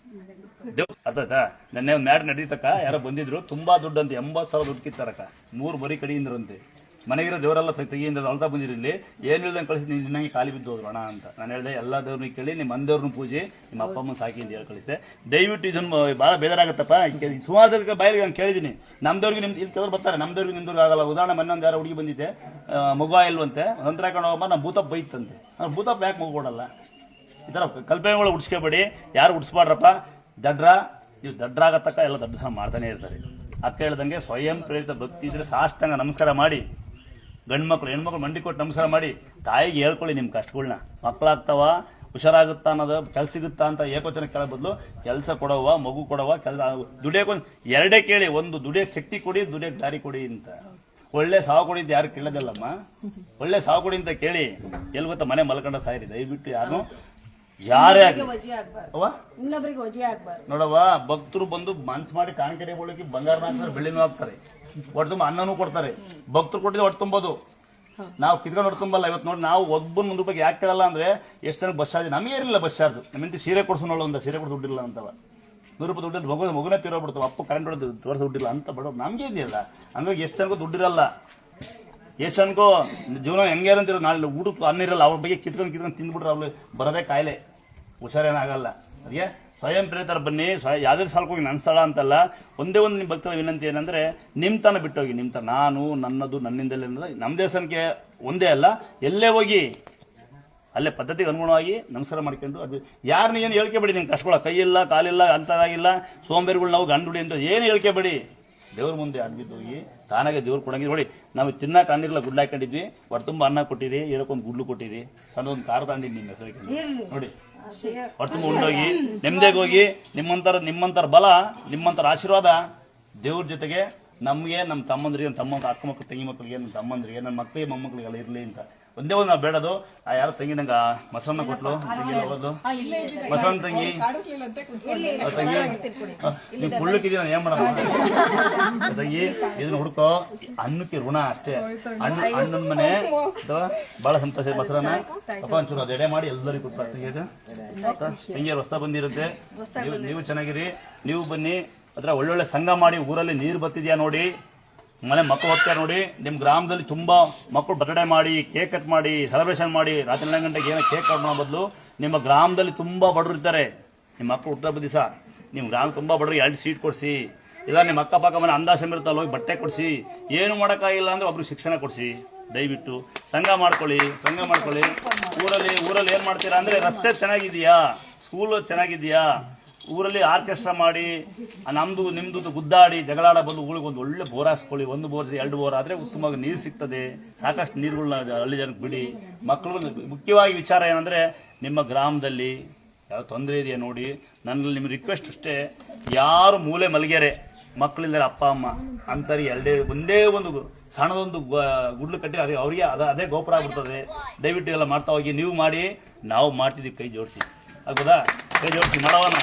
ದೇವ್ರು ಅರ್ಥಾಯ್ತಾ? ನೆನ್ನೆ ಒಂದು ಮ್ಯಾಟ್ ನಡೀತಕ್ಕ, ಯಾರೋ ಬಂದಿದ್ರು, ತುಂಬಾ ದುಡ್ಡು ಅಂತ 80,000 ದುಡ್ಡು ಕಿತ್ತಾರಕ್ಕ. 3 ಬರೀ ಕಡೆಯಿಂದ್ರಂತೆ. ಮನೆಗಿರೋ ದೇವರೆಲ್ಲ ತೆಗಿಯಿಂದ ಅಳ್ತಾ ಬಂದಿರಲಿ. ಏನು ಹೇಳ್ದಂಗೆ ಕಳಿಸಿ, ನೀನು ನಿನ್ನಂಗೆ ಖಾಲಿ ಬಿದ್ದು ಹೋದ್ರು ಅಣ್ಣ ಅಂತ ನಾನು ಹೇಳಿದೆ. ಎಲ್ಲ ದೇವ್ರನ್ನ ಕೇಳಿ, ನಿಮ್ಮ ಮನೆದೇವ್ರನ್ನ ಪೂಜೆ, ನಿಮ್ಮ ಅಪ್ಪ ಅಮ್ಮ ಸಾಕಿ ಅಂತ ಹೇಳಿ ಕಳಿಸಿದೆ. ದಯವಿಟ್ಟು ಇದನ್ನು ಭಾಳ ಬೇಜಾರಾಗತ್ತಪ್ಪ. ಸುಮಾರು ಬಾಯಿಗೆ ನಾನು ಕೇಳಿದ್ದೀನಿ. ನಮ್ದವ್ರಿಗೆ ನಿಮ್ದು ಇಲ್ಲಿ ಕೆಲವರು ಬರ್ತಾರೆ, ನಮ್ದವ್ರಿಗೆ ನಿಮ್ದವ್ರಿಗೆ ಆಗಲ್ಲ. ಉದಾಹರಣೆ ಮೊನ್ನೊಂದು ಯಾರೋ ಹುಡುಗಿ ಬಂದಿದ್ದೆ, ಮಗು ಇಲ್ವಂತೆ, ನಂತರ ಹಾಕೊಂಡು ಹೋಗಮ್ಮ, ನಾನು ಭೂತಪ್ಪ ಬೈತಂತೆ. ನಾನು ಭೂತಪ್ಪ ಯಾಕೆ ಮಗು ಕೊಡಲ್ಲ? ಈ ಥರ ಕಲ್ಪನೆಗಳು ಹುಡ್ಸ್ಕೊಬೇಡಿ, ಯಾರು ಹುಡ್ಸ್ಬಾಡ್ರಪ್ಪ. ದಡ್ರ ನೀವು ದಡ್ರಾಗತ್ತಕ್ಕ ಎಲ್ಲ ದಡ್ಡ ಸಹ ಮಾಡ್ತಾನೆ ಇರ್ತಾರೆ. ಅಕ್ಕ ಹೇಳ್ದಂಗೆ ಸ್ವಯಂ ಪ್ರೇರಿತ ಭಕ್ತಿ ಇದ್ರೆ ಸಾಷ್ಟಾಂಗ ನಮಸ್ಕಾರ ಮಾಡಿ, ಗಂಡು ಮಕ್ಕಳು ಹೆಣ್ಮಕ್ಳು ಮಂಡಿ ಕೊಟ್ಟು ನಮಸ್ಕಾರ ಮಾಡಿ ತಾಯಿಗೆ ಹೇಳ್ಕೊಳ್ಳಿ ನಿಮ್ಮ ಕಷ್ಟಗಳನ್ನ. ಮಕ್ಕಳಾಗ್ತಾವ, ಹುಷಾರಾಗುತ್ತಾ ಅನ್ನೋದು, ಕೆಲಸ ಸಿಗುತ್ತಾ ಅಂತ ಏಕವಚನ ಕೇಳೋ ಬದಲು ಕೆಲಸ ಕೊಡವ, ಮಗು ಕೊಡವ, ಕೆಲಸ ದುಡಿಯೋಕೆ ಎರಡೇ ಕೇಳಿ. ಒಂದು ದುಡಿಯೋಕೆ ಶಕ್ತಿ ಕೊಡಿ, ದುಡಿಯೋಕೆ ದಾರಿ ಕೊಡಿ ಅಂತ. ಒಳ್ಳೆ ಸಾವು ಕೊಡಿ ಅಂತ ಯಾರು ಕೇಳೋದಿಲ್ಲಮ್ಮ. ಒಳ್ಳೆ ಸಾವು ಕೊಡಿ ಅಂತ ಕೇಳಿ. ಎಲ್ಲಿ ಗೊತ್ತಾ, ಮನೆ ಮಲ್ಕೊಂಡ ಸಾಯಿರಿ. ದಯವಿಟ್ಟು ಯಾರು ಯಾರೇ ನೋಡವ, ಭಕ್ತರು ಬಂದು ಮನ್ಸು ಮಾಡಿ ಕಾಣಿಕೆ ಬೋಳಕ್ಕೆ ಬಂಗಾರನ ಹಾಕ್ತಾರೆ, ಬೆಳ್ಳಿನೂ ಹಾಕ್ತಾರೆ, ಹೊಟ್ಟೆ ತುಂಬ ಅನ್ನನೂ ಕೊಡ್ತಾರೆ. ಭಕ್ತರು ಕೊಟ್ಟಿದ್ರೆ ಹೊಟ್ಟೆ ತುಂಬೋದು. ನಾವು ಕಿತ್ಕೊಂಡು ಹೊಟ್ಟೆ ತುಂಬಲ್ಲ. ಇವತ್ತು ನೋಡಿ, ನಾವು ಒಬ್ಬನ ₹100 ಯಾಕೆ ಕೇಳಲ್ಲ ಅಂದ್ರೆ, ಎಷ್ಟು ಜನಕ್ಕೆ ಬಸ್ ಚಾರ್ಜ್ ನಮಗೆ ಇರಲಿಲ್ಲ. ಬಸ್ ಚಾರ್ಜ್ ನಮ್ಮಿಂದ ಸೀರೆ ಕೊಡ್ಸೋಣ, ಒಂದು ಸೀರೆ ಕೊಟ್ಟು ದುಡ್ಡಿಲ್ಲ ಅಂತವ. ₹100 ದುಡ್ಡು ಮಗುನೇ ತಿರೋಗ್ಬಿಡ್ತಾವೆ. ಅಪ್ಪ ಕರೆಂಟ್ ಹೊಡೆದು ತೋರಿಸ ದುಡ್ಡಿಲ್ಲ ಅಂತ ಬಡವ ನಮ್ಗೆ ಇದೆಯಲ್ಲ. ಹಂಗಾಗಿ ಎಷ್ಟು ಜನಕ್ಕೂ ದುಡ್ಡಿರಲ್ಲ, ಎಷ್ಟು ಜನಕ್ಕೂ ಜೀವನ ಹೆಂಗೆ ಅಂತಿರೋ. ನಾಳೆ ಊಟಕ್ಕೆ ಅನ್ನ ಇರಲ್ಲ, ಅವ್ರ ಬಗ್ಗೆ ಕಿತ್ಕೊಂಡು ತಿಂದ್ಬಿಟ್ರೆ ಅವ್ರು ಬರೋದೇ ಕಾಯಿಲೆ, ಹುಷಾರೇನಾಗಲ್ಲ. ಅದಕ್ಕೆ ಸ್ವಯಂ ಪ್ರೇರಿತರ ಬನ್ನಿ. ಯಾವುದೇ ಸಾಲಕ್ಕೆ ಹೋಗಿ ನನ್ನ ಸ್ಥಳ ಅಂತಲ್ಲ. ಒಂದೇ ಒಂದು ನಿಮ್ಮ ಭಕ್ತರ ವಿನಂತಿ ಏನಂದ್ರೆ, ನಿಮ್ತನ ಬಿಟ್ಟೋಗಿ. ನಿಮ್ತ ನಾನು ನನ್ನದು ನನ್ನಿಂದಲೇ ಅನ್ನೋದು ನಮ್ಮ ದೇವಸ್ಥಾನಕ್ಕೆ ಒಂದೇ ಅಲ್ಲ, ಎಲ್ಲೇ ಹೋಗಿ ಅಲ್ಲೇ ಪದ್ಧತಿಗೆ ಅನುಗುಣವಾಗಿ ನಮಸ್ಕಾರ ಮಾಡ್ಕೊಂಡು ಅದು ಯಾರನ್ನ ಏನು ಹೇಳ್ಕೊಬೇಡಿ. ನಿಮ್ಗೆ ಕಷ್ಟಗಳ ಕೈಯಿಲ್ಲ ಕಾಲಿಲ್ಲ ಅಂತಾಗಿಲ್ಲ ಸೋಂಬೇರಿಗಳು ನಾವು ಗಂಡುಡಿ ಅಂತ ಏನು ಹೇಳ್ಕೊಬೇಡಿ. ದೇವ್ರ ಮುಂದೆ ಅಡ್ಬಿದ್ದು ಹೋಗಿ ತಾನಾಗೆ ದೇವ್ರು ಕೊಡಂಗಿಲ್ಲ. ನೋಡಿ ನಾವು ತಿನ್ನಕ್ಕೆ ಅನ್ನಿರಲ್ಲ ಗುಡ್ಲು ಹಾಕೊಂಡಿದ್ವಿ, ಹೊಟ್ಟೆ ತುಂಬ ಅನ್ನ ಕೊಟ್ಟಿರಿ, ಏನಕ್ಕೊಂದು ಗುಡ್ಲು ಕೊಟ್ಟಿರಿ, ಸಣ್ಣದೊಂದು ಖಾರ ತಂಡಿನಿ ನಿಮ್ಮ ಹೆಸರಿಗೆ ನೋಡಿ. ಹೊಟ್ಟೆ ತುಂಬ ಉಂಡೋಗಿ ನೆಮ್ಮದಿಗೆ ಹೋಗಿ ನಿಮ್ಮಂತರ ಬಲ ನಿಮ್ಮಂತರ ಆಶೀರ್ವಾದ ದೇವ್ರ ಜೊತೆಗೆ ನಮಗೆ ನಮ್ಮ ತಮ್ಮಂದ್ರಿಗೆ ತಮ್ಮ ಅಕ್ಕ ಮಕ್ಕಳು ತಂಗಿ ಮಕ್ಕಳಿಗೆ ನಮ್ಮ ತಮ್ಮಂದ್ರಿಗೆ ನನ್ನ ಮಕ್ಕಳಿಗೆ ಮೊಮ್ಮಕ್ಕಳಿಗೆಲ್ಲ ಇರಲಿ ಅಂತ ಒಂದೇ ಒಂದು ನಾವು ಬೇಡದು. ಆ ಯಾರು ತಂಗಿ ನಂಗೆ ಮೊಸರನ್ನ ಕೊಟ್ಲು ಹೋಗೋದು ಮೊಸರನ್ನ ತಂಗಿ ನೀವು ಕುಳ್ಳಕ್ಕಿದ್ದೀವಿ ನಾನು ಏನ್ ಮಾಡಮ್ಮ ತಂಗಿ ಇದನ್ನ ಹುಡ್ಕೋ ಅನ್ನಕ್ಕೆ ಋಣ ಅಷ್ಟೇ. ಅಣ್ಣನ ಮನೆ ಬಹಳ ಸಂತೋಷ ಮೊಸರನ್ನ ಅಪ್ಪ ಒಂಚೂರು ಅದು ಎಡೆ ಮಾಡಿ ಎಲ್ಲರಿಗೂ ಕೊಡ್ತಾರೆ. ತಂಗಿಯರು ಹೊಸ ಬಂದಿರುತ್ತೆ, ನೀವು ಚೆನ್ನಾಗಿರಿ, ನೀವು ಬನ್ನಿ. ಅದ್ರ ಒಳ್ಳೊಳ್ಳೆ ಸಂಘ ಮಾಡಿ ಊರಲ್ಲಿ ನೀರು ಬರ್ತಿದ್ಯಾ ನೋಡಿ, ಮನೆ ಮಕ್ಕಳು ಹೋಗ್ತಾರೆ ನೋಡಿ. ನಿಮ್ಮ ಗ್ರಾಮದಲ್ಲಿ ತುಂಬಾ ಮಕ್ಕಳು ಬರ್ತ್ಡೇ ಮಾಡಿ ಕೇಕ್ ಕಟ್ ಮಾಡಿ ಸೆಲೆಬ್ರೇಷನ್ ಮಾಡಿ ರಾತ್ರಿ 12 ಗಂಟೆಗೆ ಏನೋ ಕೇಕ್ ಕಟ್ ಮಾಡೋ ಬದಲು ನಿಮ್ಮ ಗ್ರಾಮದಲ್ಲಿ ತುಂಬಾ ಬಡವರು ಇರ್ತಾರೆ. ನಿಮ್ಮ ಮಕ್ಕಳು ಹುಟ್ಟದ ದಿವಸ ನಿಮ್ಮ ಗ್ರಾಮ ತುಂಬಾ ಬಡವರು 2 ಸೀಟ್ ಕೊಡಿಸಿ, ಇಲ್ಲ ನಿಮ್ಮ ಅಕ್ಕಪಕ್ಕ ಮನೆ ಅಂದಾಶ್ರಮ ಇರುತ್ತಲ್ಲ ಹೋಗಿ ಬಟ್ಟೆ ಕೊಡಿಸಿ, ಏನು ಮಾಡೋಕ್ಕಾಗಿಲ್ಲ ಅಂದ್ರೆ ಒಬ್ರಿಗೆ ಶಿಕ್ಷಣ ಕೊಡಿಸಿ. ದಯವಿಟ್ಟು ಸಂಘ ಮಾಡ್ಕೊಳ್ಳಿ. ಊರಲ್ಲಿ ಏನ್ ಮಾಡ್ತೀರಾ ಅಂದ್ರೆ ರಸ್ತೆ ಚೆನ್ನಾಗಿದೆಯಾ, ಸ್ಕೂಲು ಚೆನ್ನಾಗಿದೆಯಾ, ಊರಲ್ಲಿ ಆರ್ಕೆಸ್ಟ್ರಾ ಮಾಡಿ ನಮ್ದು ನಿಮ್ದು ಗುದ್ದಾಡಿ ಜಗಳಾಡ ಬಂದು ಊರಿಗೆ ಒಂದು ಒಳ್ಳೆ ಬೋರ್ ಹಾಸ್ಕೊಳ್ಳಿ. 1 ಬೋರ್ 2 ಬೋರ್ ಆದ್ರೆ ಉತ್ತಮವಾಗಿ ನೀರು ಸಿಗ್ತದೆ. ಸಾಕಷ್ಟು ನೀರುಗಳನ್ನ ಹಳ್ಳಿ ಜನಕ್ಕೆ ಬಿಡಿ. ಮಕ್ಕಳು ಮುಖ್ಯವಾಗಿ ವಿಚಾರ ಏನಂದ್ರೆ ನಿಮ್ಮ ಗ್ರಾಮದಲ್ಲಿ ಯಾವ ತೊಂದರೆ ಇದೆಯಾ ನೋಡಿ. ನನ್ನಲ್ಲಿ ನಿಮ್ಮ ರಿಕ್ವೆಸ್ಟ್ ಅಷ್ಟೇ, ಯಾರು ಮೂಲೆ ಮಲಗ್ಯಾರೆ ಮಕ್ಕಳಿದ್ದಾರೆ ಅಪ್ಪ ಅಮ್ಮ ಅಂತಾರೆ ಒಂದೇ ಒಂದು ಸಣ್ಣದೊಂದು ಗುಡ್ಲು ಕಟ್ಟಿ ಅವ್ರಿಗೆ ಅದೇ ಗೋಪುರ ಆಗ್ಬಿಡ್ತದೆ. ದಯವಿಟ್ಟು ಎಲ್ಲ ಮಾಡ್ತಾ ಹೋಗಿ. ನೀವು ಮಾಡಿ, ನಾವು ಮಾಡ್ತಿದ್ದೀವಿ ಕೈ ಜೋಡಿಸಿ. ಆಗ್ಬೋದಾ? ಕೈ ಜೋಡಿಸಿ ಮಾಡೋಣ.